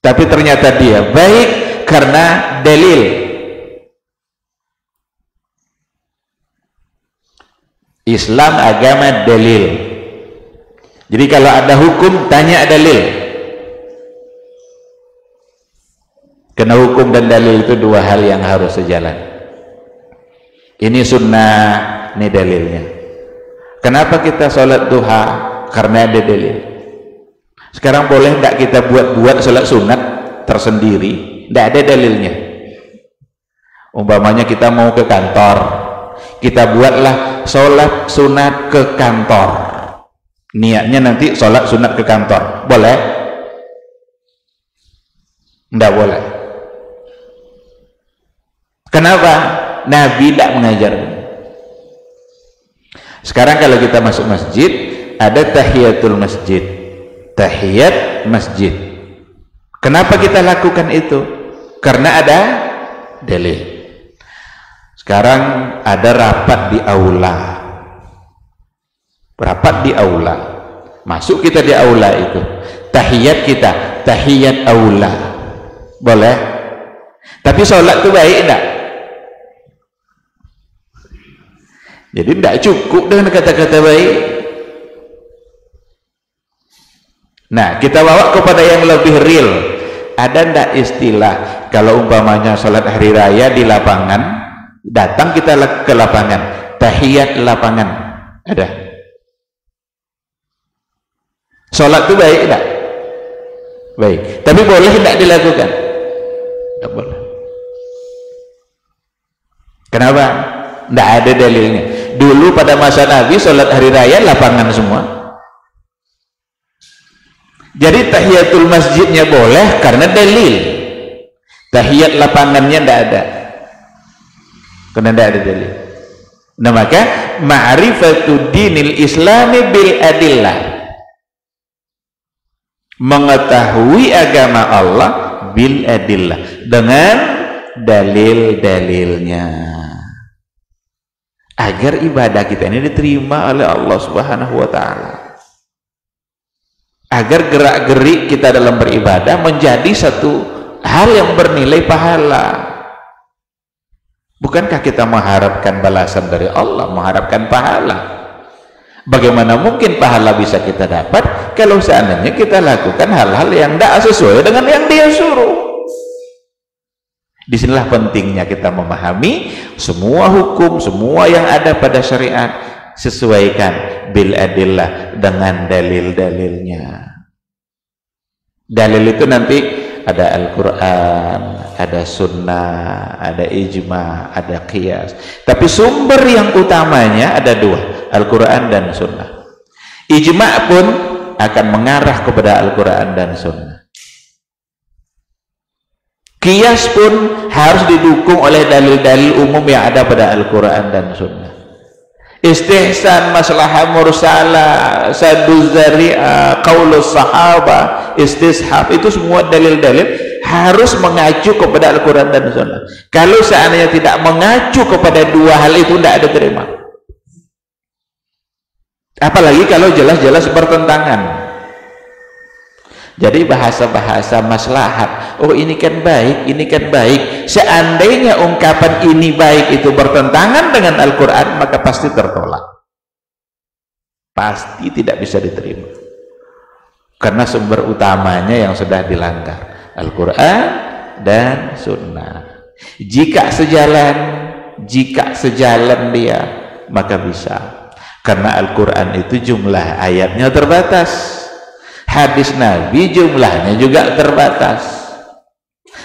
Tapi ternyata dia baik karena dalil. Islam agama dalil. Jadi kalau ada hukum, tanya dalil. Karena hukum dan dalil itu dua hal yang harus sejalan. Ini sunnah, ini dalilnya. Kenapa kita sholat duha? Karena ada dalil. Sekarang boleh tidak kita buat sholat sunat tersendiri? Tidak ada dalilnya. Umpamanya kita mau ke kantor, kita buatlah sholat sunat ke kantor. Niatnya nanti sholat sunat ke kantor. Boleh? Tidak boleh. Kenapa? Nabi tidak mengajarkan. Sekarang kalau kita masuk masjid, ada tahiyatul masjid, tahiyat masjid. Kenapa kita lakukan itu? Karena ada dalil. Sekarang ada rapat di aula. Rapat di aula. Masuk kita di aula itu. Tahiyat kita, tahiyat aula. Boleh? Tapi sholat itu baik enggak? Jadi tidak cukup dengan kata-kata baik. Nah, kita bawa kepada yang lebih real. Ada tidak istilah kalau umpamanya sholat hari raya di lapangan, datang kita ke lapangan, tahiyat lapangan. Ada? Sholat itu baik tidak? Baik. Tapi boleh tidak dilakukan? Tidak boleh. Kenapa? Tidak ada dalilnya. Dulu pada masa Nabi sholat hari raya lapangan semua. Jadi tahiyatul masjidnya boleh karena dalil. Tahiyat lapangannya tidak ada. Karena tidak ada dalil. Nah maka ma'rifatu dinil islami bil adillah, mengetahui agama Allah bil adillah, dengan dalil-dalilnya, agar ibadah kita ini diterima oleh Allah Subhanahu wa ta'ala, agar gerak-gerik kita dalam beribadah menjadi satu hal yang bernilai pahala. Bukankah kita mengharapkan balasan dari Allah, mengharapkan pahala? Bagaimana mungkin pahala bisa kita dapat kalau seandainya kita lakukan hal-hal yang tidak sesuai dengan yang Dia suruh? Disinilah pentingnya kita memahami semua hukum, semua yang ada pada syariat, sesuaikan bil adillah, dengan dalil-dalilnya. Dalil itu nanti ada Al-Quran, ada sunnah, ada ijma, ada qiyas. Tapi sumber yang utamanya ada dua, Al-Quran dan sunnah. Ijma pun akan mengarah kepada Al-Quran dan Sunnah. Qiyas pun harus didukung oleh dalil-dalil umum yang ada pada Al-Quran dan Sunnah. Istihsan, maslahah mursalah, saduz zari'ah, qaulus sahabah, istishab, itu semua dalil-dalil harus mengacu kepada Al-Quran dan Sunnah. Kalau seandainya tidak mengacu kepada dua hal itu, tidak ada terima. Apalagi kalau jelas-jelas bertentangan. Jadi bahasa-bahasa maslahat, oh ini kan baik, ini kan baik, seandainya ungkapan ini baik itu bertentangan dengan Al-Quran, maka pasti tertolak, pasti tidak bisa diterima, karena sumber utamanya yang sudah dilanggar, Al-Quran dan Sunnah. Jika sejalan dia, maka bisa, karena Al-Quran itu jumlah ayatnya terbatas, hadis Nabi jumlahnya juga terbatas,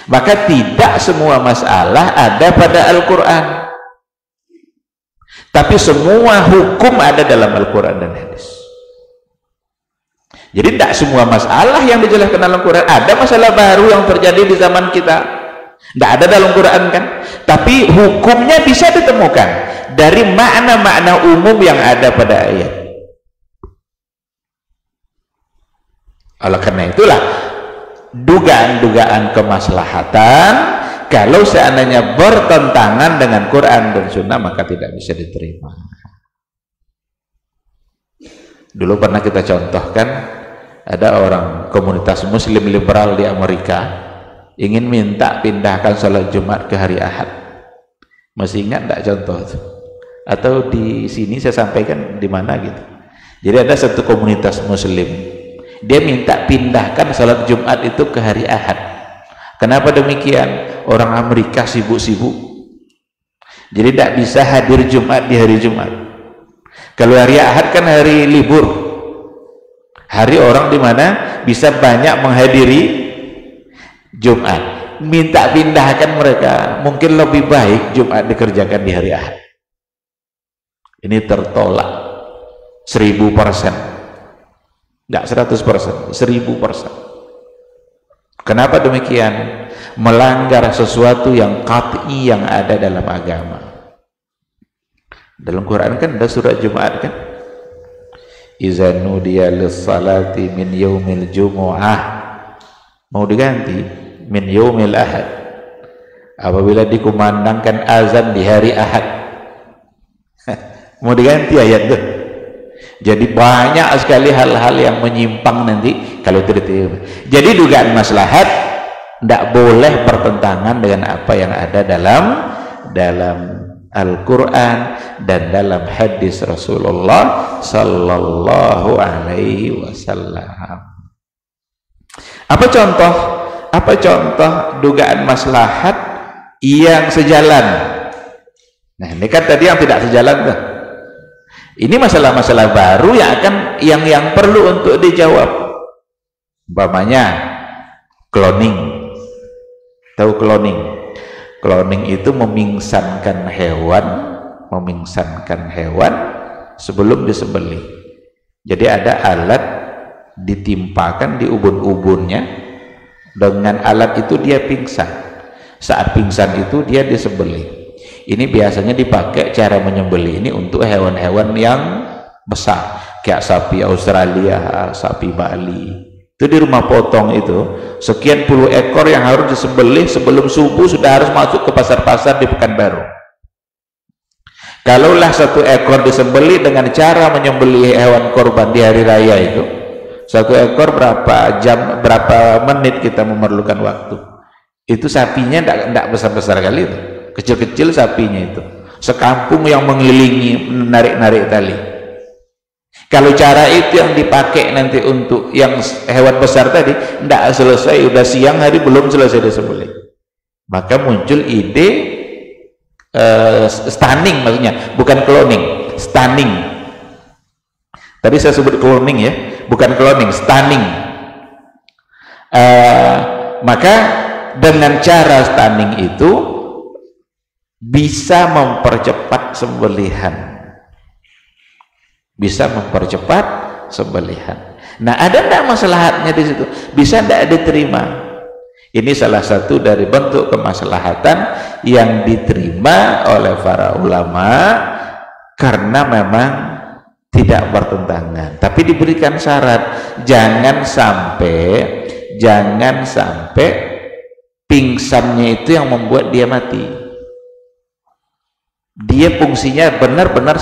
maka tidak semua masalah ada pada Al-Quran, tapi semua hukum ada dalam Al-Quran dan hadis. Jadi tidak semua masalah yang dijelaskan dalam Al-Quran. Ada masalah baru yang terjadi di zaman kita, tidak ada dalam Quran kan, tapi hukumnya bisa ditemukan dari makna-makna umum yang ada pada ayat. Oleh karena itulah dugaan-dugaan kemaslahatan kalau seandainya bertentangan dengan Quran dan Sunnah, maka tidak bisa diterima. Dulu pernah kita contohkan, ada orang komunitas muslim liberal di Amerika ingin minta pindahkan sholat Jumat ke hari Ahad. Masih ingat tidak contoh itu? Atau di sini saya sampaikan di mana gitu. Jadi ada satu komunitas muslim, dia minta pindahkan salat Jumat itu ke hari Ahad. Kenapa demikian? Orang Amerika sibuk-sibuk, jadi tidak bisa hadir Jumat di hari Jumat. Kalau hari Ahad kan hari libur, hari orang di mana bisa banyak menghadiri Jumat. Minta pindahkan mereka, mungkin lebih baik Jumat dikerjakan di hari Ahad. Ini tertolak 1000%. Tidak 100%, 1000%. Kenapa demikian? Melanggar sesuatu yang qat'i yang ada dalam agama. Dalam Quran kan ada surat Jumat kan? Iza nudiya lis-salati min yaumil jumu'ah. Mau diganti min yaumil ahad. Apabila dikumandangkan azan di hari Ahad. Mau diganti ayat itu. Jadi banyak sekali hal-hal yang menyimpang nanti kalau diterima. Jadi dugaan maslahat tidak boleh bertentangan dengan apa yang ada dalam Al-Quran dan dalam hadis Rasulullah Sallallahu Alaihi Wasallam. Apa contoh dugaan maslahat yang sejalan? Nah ini kan tadi yang tidak sejalan tuh. Ini masalah-masalah baru yang perlu untuk dijawab. Umpamanya cloning. Tahu cloning? Cloning itu memingsankan hewan sebelum disembelih. Jadi ada alat ditimpakan di ubun-ubunnya, dengan alat itu dia pingsan. Saat pingsan itu dia disembelih. Ini biasanya dipakai cara menyembelih ini untuk hewan-hewan yang besar, kayak sapi Australia, sapi Bali. Itu di rumah potong itu sekian puluh ekor yang harus disembelih sebelum subuh, sudah harus masuk ke pasar-pasar di Pekanbaru. Kalaulah satu ekor disembelih dengan cara menyembelih hewan korban di hari raya itu, satu ekor berapa jam, berapa menit kita memerlukan waktu. Itu sapinya tidak besar-besar kali itu. Kecil-kecil sapinya itu, sekampung yang mengelilingi menarik-narik tali. Kalau cara itu yang dipakai nanti untuk yang hewan besar tadi, tidak selesai, udah siang hari belum selesai disembelih, maka muncul ide stunning, maksudnya bukan cloning, stunning. Tadi saya sebut cloning ya, bukan cloning, stunning. Maka dengan cara stunning itu bisa mempercepat sembelihan, Nah, ada enggak maslahatnya di situ? Bisa enggak diterima? Ini salah satu dari bentuk kemaslahatan yang diterima oleh para ulama karena memang tidak bertentangan. Tapi diberikan syarat, jangan sampai pingsannya itu yang membuat dia mati. Dia fungsinya benar-benar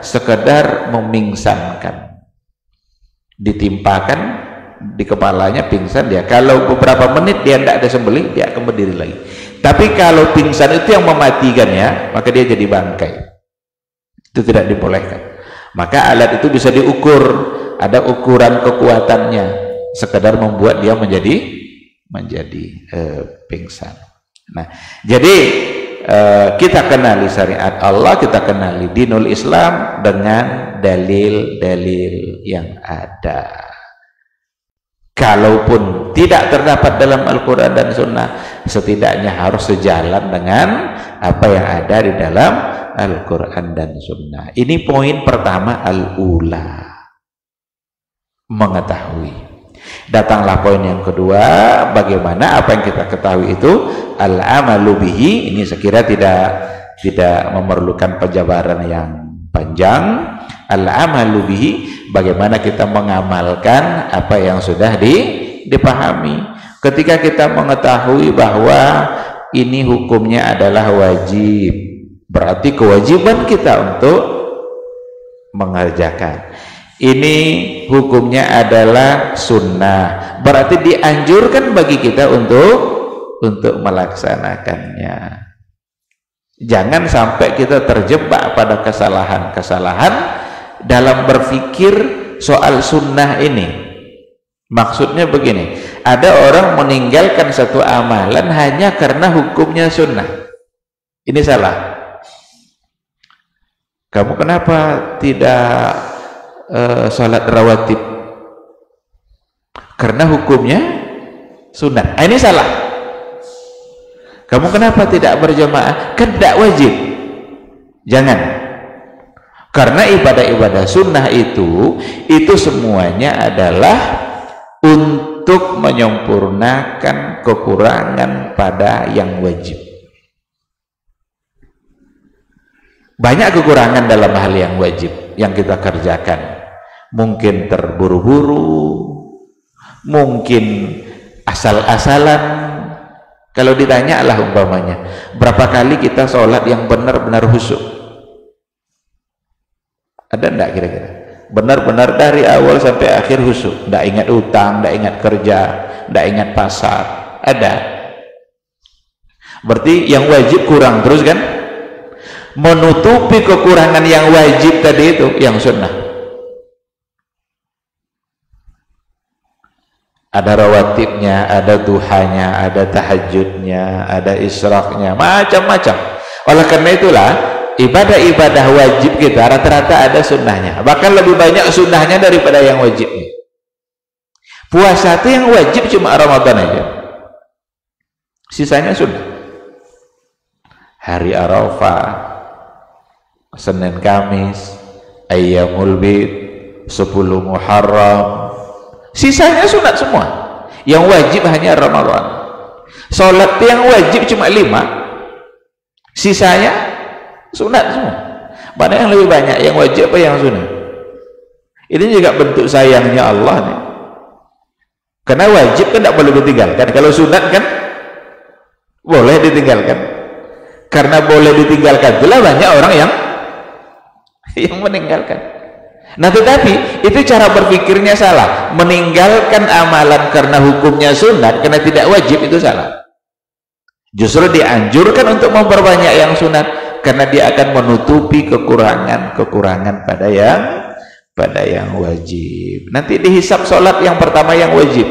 sekedar memingsankan. Ditimpakan di kepalanya, pingsan dia. Kalau beberapa menit dia tidak ada sembelih, dia akan berdiri lagi. Tapi kalau pingsan itu yang mematikannya, maka dia jadi bangkai. Itu tidak dibolehkan. Maka alat itu bisa diukur, ada ukuran kekuatannya, sekedar membuat dia menjadi pingsan. Nah, jadi kita kenali syariat Allah, kita kenali dinul Islam dengan dalil-dalil yang ada. Kalaupun tidak terdapat dalam Al-Quran dan Sunnah, setidaknya harus sejalan dengan apa yang ada di dalam Al-Quran dan Sunnah. Ini poin pertama, al-ula, mengetahui. Datanglah poin yang kedua, bagaimana apa yang kita ketahui itu al-amalu bihi. Ini sekira tidak memerlukan penjabaran yang panjang. Al-amalu bihi, bagaimana kita mengamalkan apa yang sudah dipahami. Ketika kita mengetahui bahwa ini hukumnya adalah wajib, berarti kewajiban kita untuk mengerjakan. Ini hukumnya adalah sunnah, berarti dianjurkan bagi kita untuk melaksanakannya. Jangan sampai kita terjebak pada kesalahan-kesalahan dalam berpikir soal sunnah ini. Maksudnya begini, ada orang meninggalkan satu amalan hanya karena hukumnya sunnah. Ini salah. Kamu kenapa tidak sholat rawatib? Karena hukumnya sunnah. Ini salah. Kamu kenapa tidak berjamaah? Kan tidak wajib. Jangan. Karena ibadah-ibadah sunnah itu semuanya adalah untuk menyempurnakan kekurangan pada yang wajib. Banyak kekurangan dalam hal yang wajib yang kita kerjakan. Mungkin terburu-buru, mungkin asal-asalan. Kalau ditanya lah umpamanya, berapa kali kita sholat yang benar-benar khusyuk? Ada enggak kira-kira? Benar-benar dari awal sampai akhir khusyuk, enggak ingat utang, enggak ingat kerja, enggak ingat pasar. Ada. Berarti yang wajib kurang terus kan? Menutupi kekurangan yang wajib tadi itu yang sunnah. Ada rawatibnya, ada duhanya, ada tahajudnya, ada isyraqnya, macam-macam. Oleh karena itulah ibadah-ibadah wajib kita rata-rata ada sunnahnya, bahkan lebih banyak sunnahnya daripada yang wajibnya. Puasa itu yang wajib cuma Ramadan aja, sisanya sunnah. Hari Arafah, Senin Kamis, Ayyamul Bid, 10 Muharram, sisanya sunat semua. Yang wajib hanya Ramadan. Sholat yang wajib cuma 5, sisanya sunat semua. Mana yang lebih banyak, yang wajib apa yang sunat? Ini juga bentuk sayangnya Allah nih. Karena wajib kan tidak boleh ditinggalkan. Kalau sunat kan boleh ditinggalkan. Karena boleh ditinggalkan itulah banyak orang yang meninggalkan. Nah, tetapi itu cara berpikirnya salah. Meninggalkan amalan karena hukumnya sunat, karena tidak wajib, itu salah. Justru dianjurkan untuk memperbanyak yang sunat, karena dia akan menutupi kekurangan pada yang wajib. Nanti dihisab sholat yang pertama yang wajib.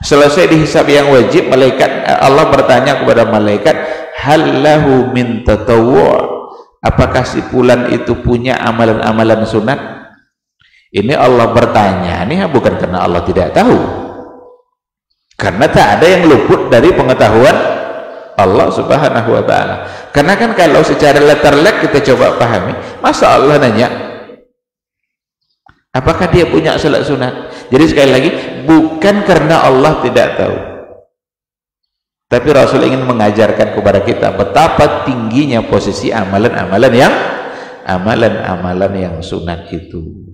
Selesai dihisab yang wajib, Allah bertanya kepada malaikat, hal lahu min tatawwu', apakah si fulan itu punya amalan-amalan sunat? Ini Allah bertanya, ini bukan karena Allah tidak tahu, karena tak ada yang luput dari pengetahuan Allah subhanahu wa ta'ala. Karena kan kalau secara letterlek kita coba pahami, masa Allah nanya Apakah dia punya salat sunat? Jadi sekali lagi, bukan karena Allah tidak tahu, tapi Rasul ingin mengajarkan kepada kita betapa tingginya posisi amalan-amalan yang sunat itu.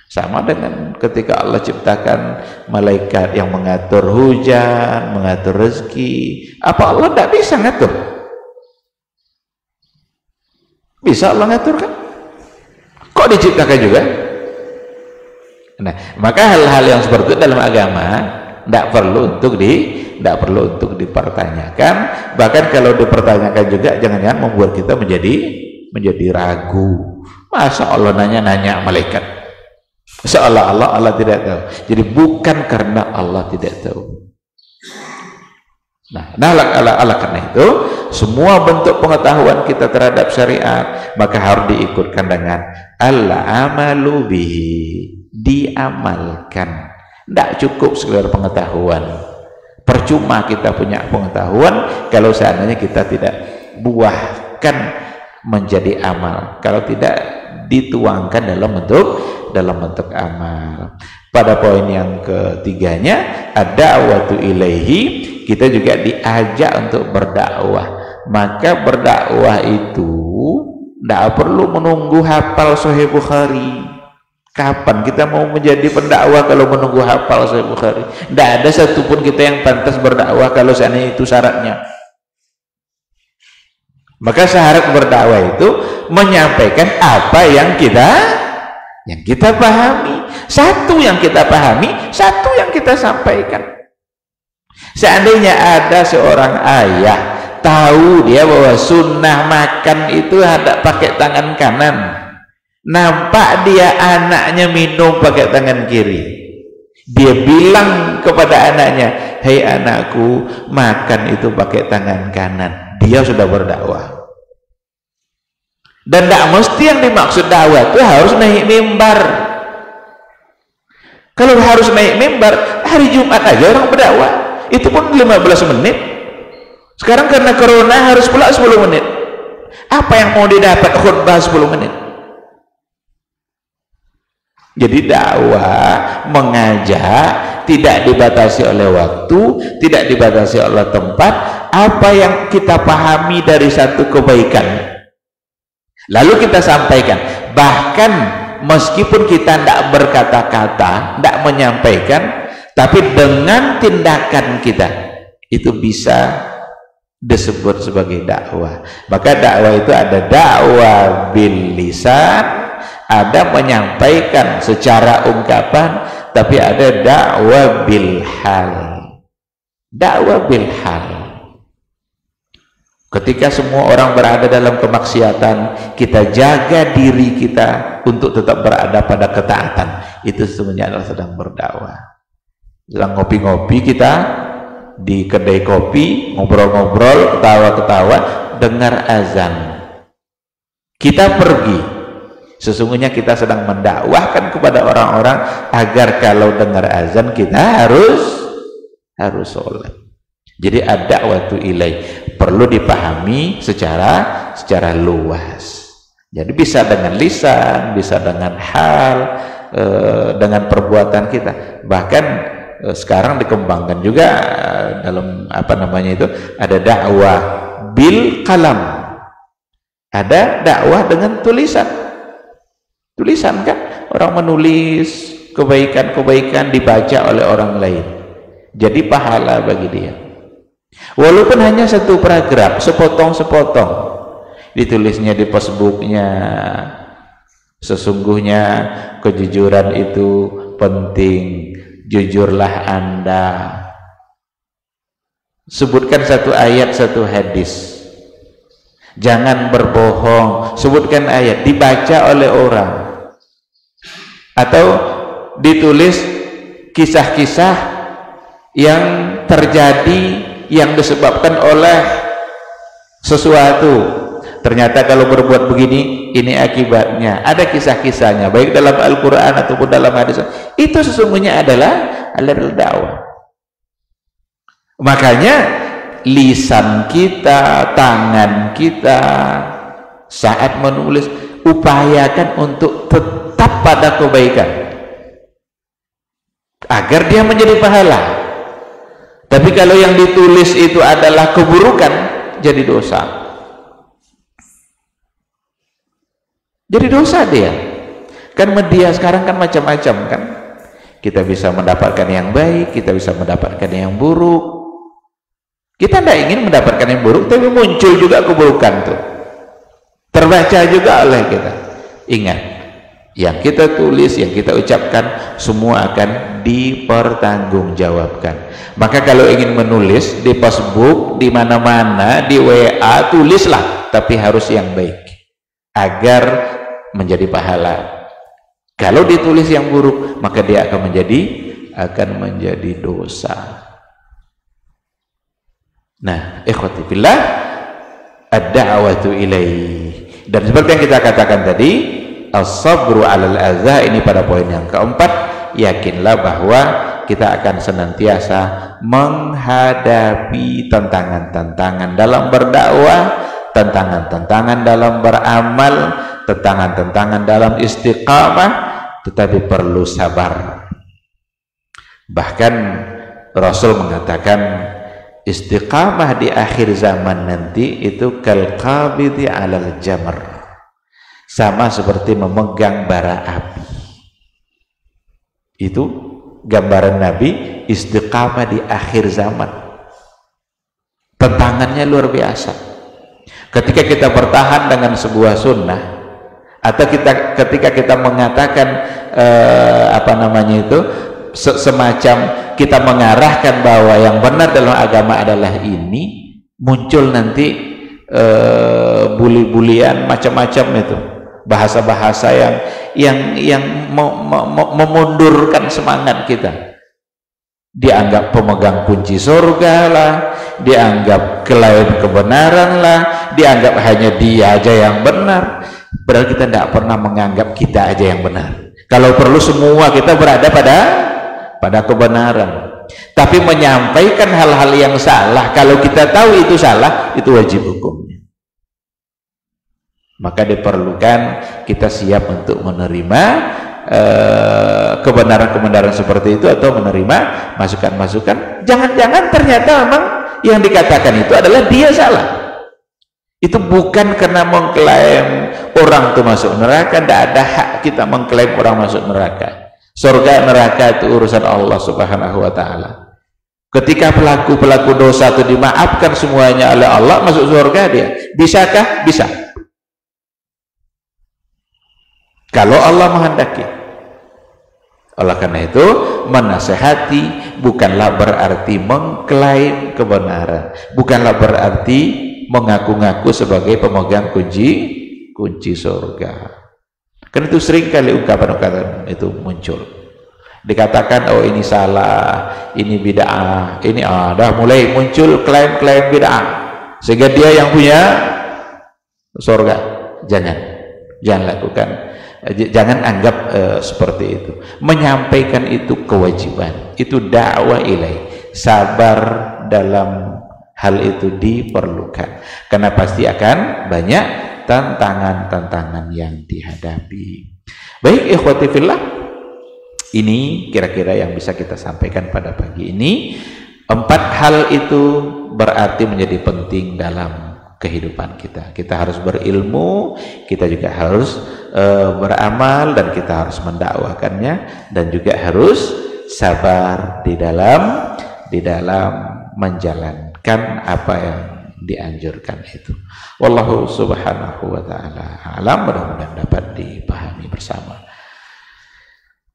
Sama dengan ketika Allah ciptakan malaikat yang mengatur hujan, mengatur rezeki. Apa Allah tidak bisa ngatur? Bisa Allah ngatur kan? Kok diciptakan juga? Nah, maka hal-hal yang seperti itu dalam agama tidak perlu untuk dipertanyakan. Bahkan kalau dipertanyakan juga jangan-jangan membuat kita menjadi ragu. Masa Allah nanya malaikat? Seolah-olah Allah tidak tahu. Jadi bukan karena Allah tidak tahu. Nah, karena itu semua bentuk pengetahuan kita terhadap syariat maka harus diikutkan dengan al-amalu bihi, diamalkan. Tidak cukup sekedar pengetahuan. Percuma kita punya pengetahuan kalau seandainya kita tidak buahkan menjadi amal, kalau tidak dituangkan dalam bentuk amal. Pada poin yang ketiganya, ad-da'watu ilaihi, kita juga diajak untuk berdakwah. Maka berdakwah itu tidak perlu menunggu hafal Sahih Bukhari. Kapan kita mau menjadi pendakwah kalau menunggu hafal Sahih Bukhari? Tidak ada satupun kita yang pantas berdakwah kalau seandainya itu syaratnya. Maka syarat berdakwah itu menyampaikan apa yang kita pahami. Satu yang kita pahami, satu yang kita sampaikan. Seandainya ada seorang ayah tahu dia bahwa sunnah makan itu ada pakai tangan kanan, nampak dia anaknya minum pakai tangan kiri, dia bilang kepada anaknya, "Hei anakku, makan itu pakai tangan kanan." Dia sudah berdakwah. Dan tidak mesti yang dimaksud dakwah itu harus naik mimbar. Kalau harus naik mimbar, hari Jumat aja orang berdakwah, itu pun 15 menit. Sekarang karena corona harus pula 10 menit. Apa yang mau didapat khutbah 10 menit? Jadi dakwah, mengajak, tidak dibatasi oleh waktu, tidak dibatasi oleh tempat. Apa yang kita pahami dari satu kebaikan lalu kita sampaikan. Bahkan meskipun kita tidak berkata-kata, tidak menyampaikan, tapi dengan tindakan kita itu bisa disebut sebagai dakwah. Maka dakwah itu ada dakwah bil lisan, ada menyampaikan secara ungkapan, tapi ada dakwah bil hal. Dakwah bil hal. Ketika semua orang berada dalam kemaksiatan, kita jaga diri kita untuk tetap berada pada ketaatan. Itu sebenarnya adalah sedang berdakwah. Sedang ngopi-ngopi kita di kedai kopi, ngobrol-ngobrol, ketawa-ketawa, dengar azan. Kita pergi. Sesungguhnya kita sedang mendakwahkan kepada orang-orang agar kalau dengar azan kita harus sholat. Jadi ad-da'watu ilaih perlu dipahami secara luas. Jadi bisa dengan lisan, bisa dengan hal, dengan perbuatan kita. Bahkan sekarang dikembangkan juga dalam ada dakwah bil qalam, ada dakwah dengan tulisan kan, orang menulis kebaikan-kebaikan dibaca oleh orang lain, jadi pahala bagi dia. Walaupun hanya satu paragraf, sepotong-sepotong, ditulisnya di Facebooknya, sesungguhnya kejujuran itu penting, jujurlah Anda. Sebutkan satu ayat, satu hadis, jangan berbohong, sebutkan ayat, dibaca oleh orang, atau ditulis kisah-kisah yang terjadi yang disebabkan oleh sesuatu. Ternyata kalau berbuat begini, ini akibatnya. Ada kisah-kisahnya, baik dalam Al-Quran ataupun dalam hadis. Itu sesungguhnya adalah dakwah. Makanya lisan kita, tangan kita saat menulis, upayakan untuk tetap pada kebaikan. agar dia menjadi pahala. Tapi kalau yang ditulis itu adalah keburukan, jadi dosa. Jadi dosa dia. Kan media sekarang kan macam-macam kan. Kita bisa mendapatkan yang baik, kita bisa mendapatkan yang buruk. Kita tidak ingin mendapatkan yang buruk, tapi muncul juga keburukan tuh. Terbaca juga oleh kita. Ingat, yang kita tulis, yang kita ucapkan, semua akan dipertanggungjawabkan. Maka kalau ingin menulis di Facebook, di mana-mana, di WA, tulislah, tapi harus yang baik, agar menjadi pahala. Kalau ditulis yang buruk, maka dia akan menjadi dosa. Nah, ikhwati fillah, ad-da'watu ilaih. Dan seperti yang kita katakan tadi, as-sabru 'alal adza, ini pada poin yang keempat, yakinlah bahwa kita akan senantiasa menghadapi tantangan-tantangan dalam berdakwah, tantangan-tantangan dalam beramal, tantangan-tantangan dalam istiqamah, tetapi perlu sabar. Bahkan Rasul mengatakan istiqamah di akhir zaman nanti itu kal qabidi 'alal jamr, sama seperti memegang bara api. Itu gambaran Nabi istiqamah di akhir zaman. Tantangannya luar biasa. Ketika kita bertahan dengan sebuah sunnah, atau ketika kita mengatakan semacam kita mengarahkan bahwa yang benar dalam agama adalah ini, muncul nanti buli-bulian macam-macam itu, bahasa-bahasa yang memundurkan semangat kita. Dianggap pemegang kunci surga lah, dianggap klaim kebenaran lah, dianggap hanya dia aja yang benar, padahal kita tidak pernah menganggap kita aja yang benar. Kalau perlu semua kita berada pada kebenaran. Tapi menyampaikan hal-hal yang salah, kalau kita tahu itu salah, itu wajib hukumnya. Maka diperlukan kita siap untuk menerima kebenaran-kebenaran seperti itu, atau menerima masukan-masukan. Jangan-jangan ternyata memang yang dikatakan itu adalah dia salah. Itu bukan karena mengklaim orang itu masuk neraka. Tidak ada hak kita mengklaim orang masuk neraka. Surga neraka itu urusan Allah Subhanahu wa ta'ala. Ketika pelaku-pelaku dosa itu dimaafkan semuanya oleh Allah, masuk surga dia. Bisakah? Bisa, kalau Allah menghendaki. Oleh karena itu, menasehati bukanlah berarti mengklaim kebenaran, bukanlah berarti mengaku-ngaku sebagai pemegang kunci surga. Karena itu sering kali ungkapan-ungkapan itu muncul. Dikatakan, oh ini salah, ini bid'ah, ini dah mulai muncul klaim-klaim bid'ah, sehingga dia yang punya surga. Jangan lakukan. Jangan anggap seperti itu. Menyampaikan itu kewajiban, itu dakwah ilaih. Sabar dalam hal itu diperlukan, karena pasti akan banyak tantangan-tantangan yang dihadapi. Baik ikhwati fillah, ini kira-kira yang bisa kita sampaikan pada pagi ini. 4 hal itu berarti menjadi penting dalam kehidupan kita. Kita harus berilmu, kita juga harus beramal, dan kita harus mendakwakannya, dan juga harus sabar di dalam menjalankan apa yang dianjurkan itu. Wallahu subhanahu wa ta'ala alam. Mudah-mudahan dapat dipahami bersama.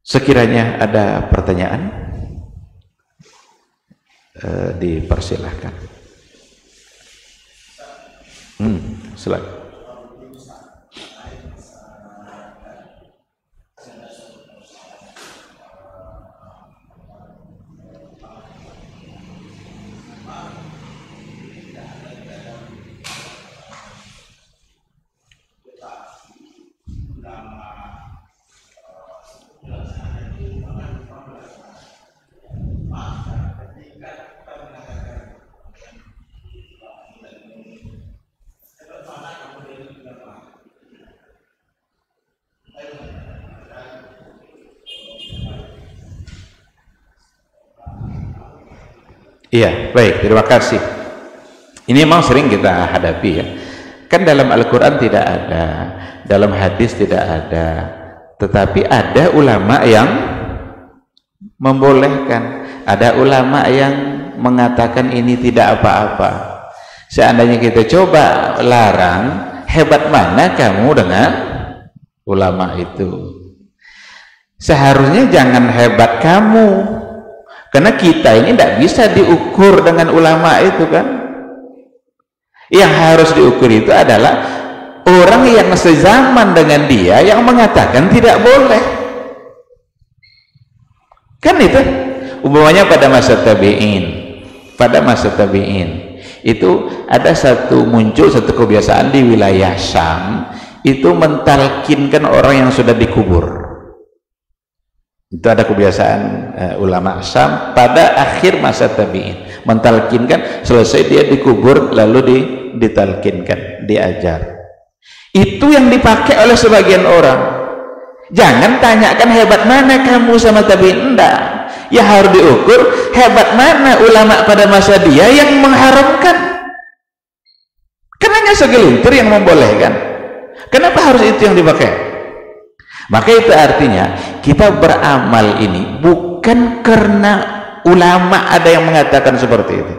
Sekiranya ada pertanyaan, dipersilahkan. Silakan. Iya, baik, terima kasih. Ini memang sering kita hadapi ya. Kan dalam Al-Quran tidak ada, dalam hadis tidak ada, tetapi ada ulama yang membolehkan, ada ulama yang mengatakan ini tidak apa-apa. Seandainya kita coba larang, hebat mana kamu dengan ulama itu? Seharusnya jangan hebat kamu, karena kita ini tidak bisa diukur dengan ulama itu kan. Yang harus diukur itu adalah orang yang sezaman dengan dia yang mengatakan tidak boleh. Kan itu umpamanya pada masa tabi'in itu ada muncul satu kebiasaan di wilayah Syam, itu mentalkinkan orang yang sudah dikubur. Itu ada kebiasaan ulama Syam pada akhir masa tabi'in, mentalkinkan, selesai dia dikubur lalu ditalkinkan, diajar. Itu yang dipakai oleh sebagian orang. Jangan tanyakan hebat mana kamu sama tabi'in, enggak. Ya harus diukur hebat mana ulama pada masa dia yang mengharamkan. Kan hanya segelintir yang membolehkan. Kenapa harus itu yang dipakai? Maka itu artinya kita beramal ini bukan karena ulama ada yang mengatakan seperti itu,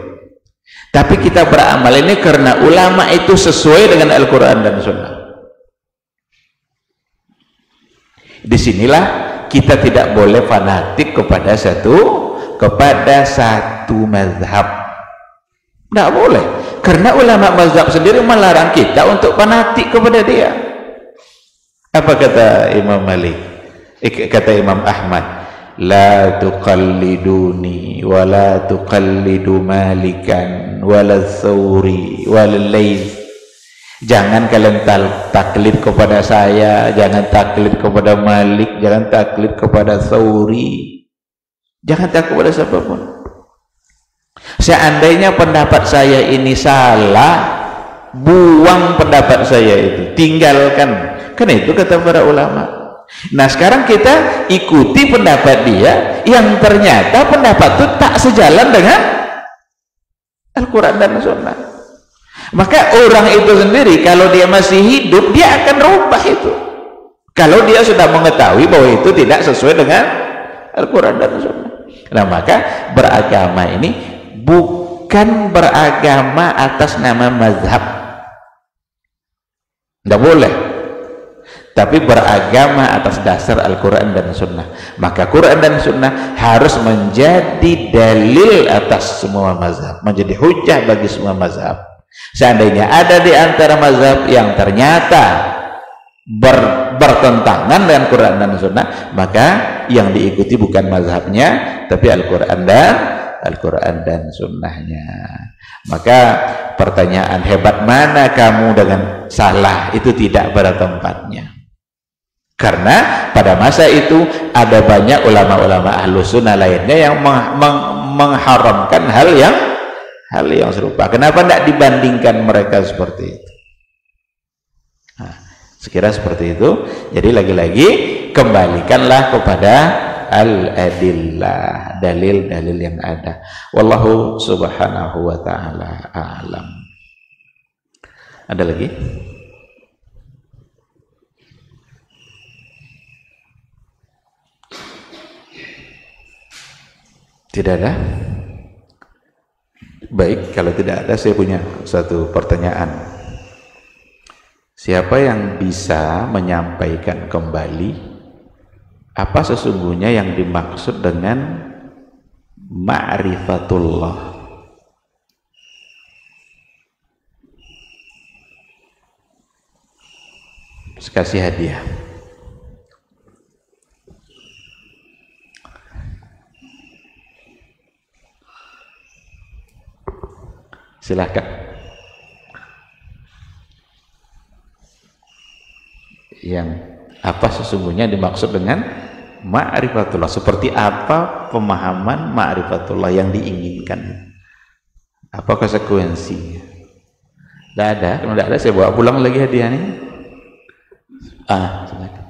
tapi kita beramal ini karena ulama itu sesuai dengan Al-Quran dan Sunnah. Disinilah kita tidak boleh fanatik kepada satu mazhab. Tidak boleh, karena ulama mazhab sendiri melarang kita untuk fanatik kepada dia. Apa kata Imam Malik? Kata Imam Ahmad, la tuqalliduni wa la tuqallidu Malikan wala Thawri wala Laits. Jangan kalian taklid kepada saya, jangan taklid kepada Malik, jangan taklid kepada Thawri, jangan taklid kepada siapapun. Seandainya pendapat saya ini salah, buang pendapat saya itu, tinggalkan. Kan itu kata para ulama. Nah sekarang kita ikuti pendapat dia yang ternyata pendapat itu tak sejalan dengan Al-Quran dan Sunnah. Maka orang itu sendiri kalau dia masih hidup, dia akan rubah itu kalau dia sudah mengetahui bahwa itu tidak sesuai dengan Al-Quran dan Sunnah. Nah maka beragama ini bukan beragama atas nama mazhab, tidak boleh, tapi beragama atas dasar Al-Quran dan Sunnah. Maka Quran dan Sunnah harus menjadi dalil atas semua mazhab, menjadi hujah bagi semua mazhab. Seandainya ada di antara mazhab yang ternyata bertentangan dengan Quran dan Sunnah, maka yang diikuti bukan mazhabnya, tapi Al-Quran dan Sunnahnya. Maka pertanyaan hebat mana kamu dengan salah itu tidak pada tempatnya. Karena pada masa itu ada banyak ulama-ulama Ahlus Sunnah lainnya yang mengharamkan hal yang serupa. Kenapa tidak dibandingkan mereka seperti itu? Nah, sekira seperti itu. Jadi lagi-lagi kembalikanlah kepada al-adillah, dalil-dalil yang ada. Wallahu subhanahu wa ta'ala a'lam. Ada lagi? Tidak ada? Baik, kalau tidak ada, saya punya satu pertanyaan. Siapa yang bisa menyampaikan kembali apa sesungguhnya yang dimaksud dengan ma'rifatullah? Kasih hadiah. Silahkan. Yang apa sesungguhnya dimaksud dengan ma'rifatullah? Seperti apa pemahaman ma'rifatullah yang diinginkan? Apa konsekuensinya? Tidak ada. Kalau tidak ada, saya bawa pulang lagi hadiahnya. Silakan.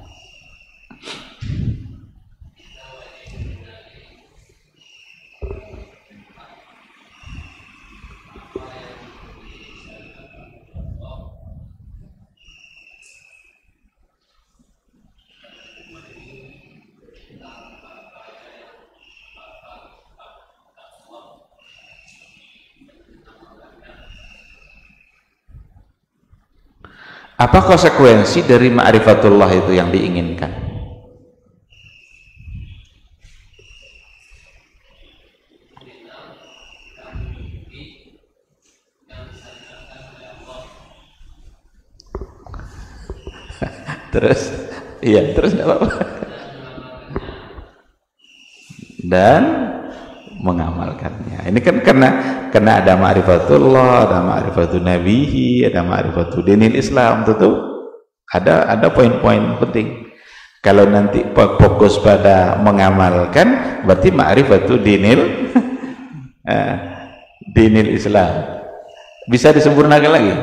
Apa konsekuensi dari ma'rifatullah itu yang diinginkan? Terus, iya, terus enggak apa-apa. Dan mengamalkannya. Ini kan karena ada ma'rifatullah, ada ma'rifatul nabihi, ada ma'rifatul dinil Islam, tentu ada poin-poin penting. Kalau nanti fokus pada mengamalkan, berarti ma'rifatul dinil dinil Islam. Bisa disempurnakan lagi.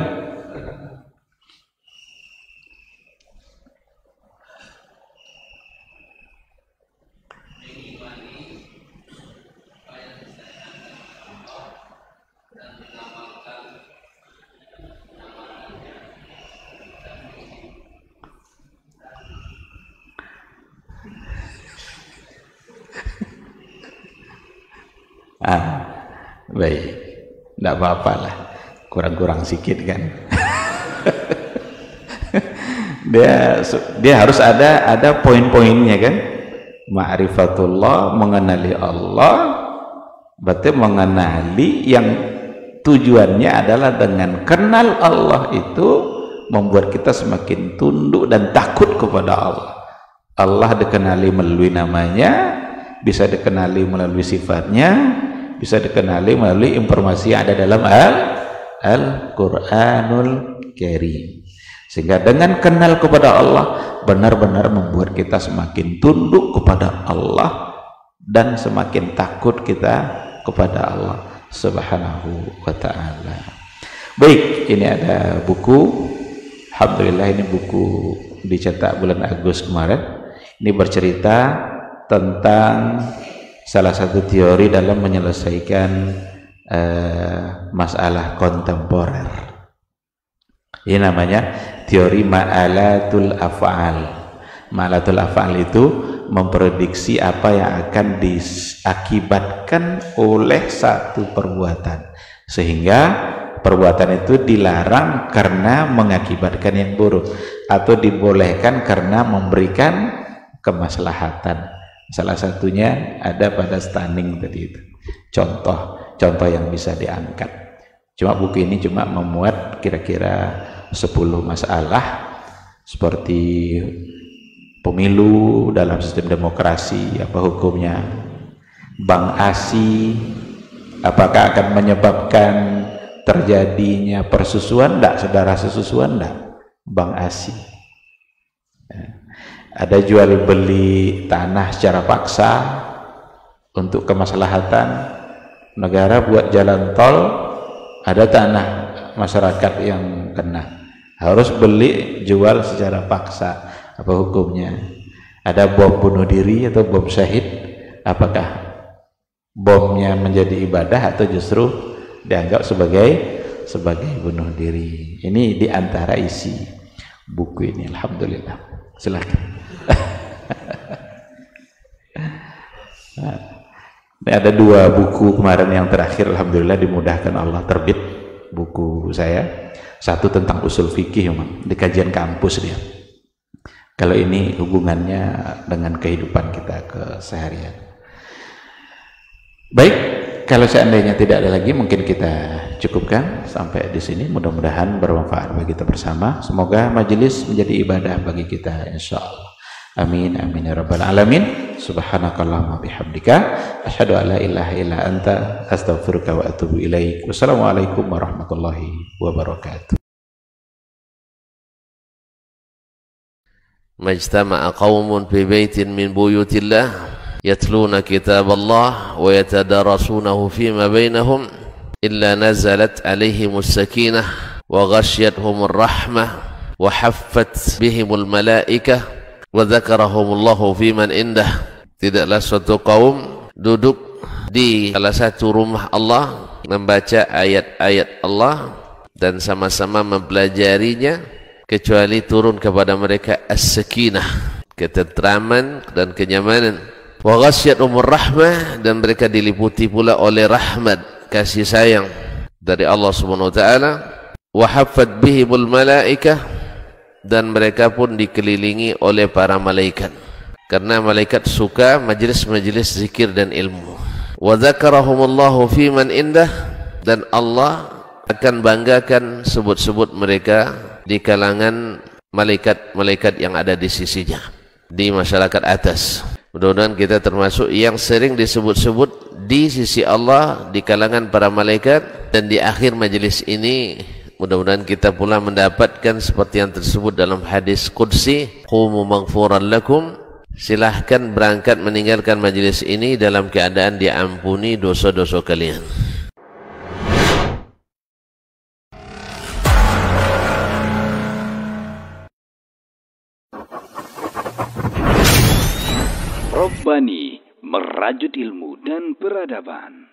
Baik, tidak apa-apa lah, kurang-kurang sedikit kan. dia harus ada poin-poinnya kan. Ma'rifatullah, mengenali Allah, berarti mengenali yang tujuannya adalah dengan kenal Allah itu membuat kita semakin tunduk dan takut kepada Allah. Allah dikenali melalui namanya, bisa dikenali melalui sifatnya, bisa dikenali melalui informasi yang ada dalam Al-Quranul Karim. Sehingga dengan kenal kepada Allah benar-benar membuat kita semakin tunduk kepada Allah dan semakin takut kita kepada Allah Subhanahu wa ta'ala. Baik, ini ada buku, alhamdulillah ini buku dicetak bulan Agustus kemarin. Ini bercerita tentang salah satu teori dalam menyelesaikan masalah kontemporer. Ini namanya teori ma'alatul af'al. Ma'alatul af'al itu memprediksi apa yang akan diakibatkan oleh satu perbuatan, sehingga perbuatan itu dilarang karena mengakibatkan yang buruk, atau dibolehkan karena memberikan kemaslahatan. Salah satunya ada pada stunning tadi itu. Contoh yang bisa diangkat. Cuma buku ini cuma memuat kira-kira 10 masalah seperti pemilu dalam sistem demokrasi, apa hukumnya, Bank ASI, apakah akan menyebabkan terjadinya persusuan enggak, saudara sesusuan enggak, Bank ASI. Ada jual beli tanah secara paksa untuk kemaslahatan negara buat jalan tol, ada tanah masyarakat yang kena, harus beli jual secara paksa, apa hukumnya? Ada bom bunuh diri atau bom syahid, apakah bomnya menjadi ibadah atau justru dianggap sebagai bunuh diri? Ini diantara isi buku ini. Alhamdulillah, silakan. Ini ada 2 buku kemarin yang terakhir, alhamdulillah dimudahkan Allah terbit buku saya. Satu tentang usul fikih, di kajian kampus dia. Kalau ini hubungannya dengan kehidupan kita keseharian. Baik, kalau seandainya tidak ada lagi, mungkin kita cukupkan sampai di sini. Mudah-mudahan bermanfaat bagi kita bersama. Semoga majelis menjadi ibadah bagi kita, insyaallah. Amin amin ya rabbal alamin. Subhanakallahumma bihamdika asyhadu an la ilaha illa anta astaghfiruka wa atubu ilaik. Wassalamualaikum warahmatullahi wabarakatuh. Majtama'a qaumun fi baitin min buyutillah yatluna kitaballah wa yatadarasunahu fima bainahum illa nazalat alaihimus sakinah wa ghasyiyatuhumur rahmah wa haffat bihimul malaikah wa dzakarahumullahu fiman indah. Tidaklah suatu kaum duduk di salah satu rumah Allah membaca ayat-ayat Allah dan sama-sama mempelajarinya kecuali turun kepada mereka as-sakinah, ketentraman dan kenyamanan, wa ghasyiyatuhumur rahmah, dan mereka diliputi pula oleh rahmat, kasih sayang dari Allah Subhanahu wa taala, wa haffat bihimul malaikah, dan mereka pun dikelilingi oleh para malaikat, karena malaikat suka majelis-majelis zikir dan ilmu. Wa dzakarahumullahu fi man indah, dan Allah akan banggakan sebut-sebut mereka di kalangan malaikat-malaikat yang ada di sisinya, di masyarakat atas. Mudah-mudahan kita termasuk yang sering disebut-sebut di sisi Allah di kalangan para malaikat, dan di akhir majelis ini mudah-mudahan kita pula mendapatkan seperti yang tersebut dalam hadis qudsi, qumu maghfuran lakum, silahkan berangkat meninggalkan majelis ini dalam keadaan diampuni dosa-dosa kalian. Rabbani, merajut ilmu dan peradaban.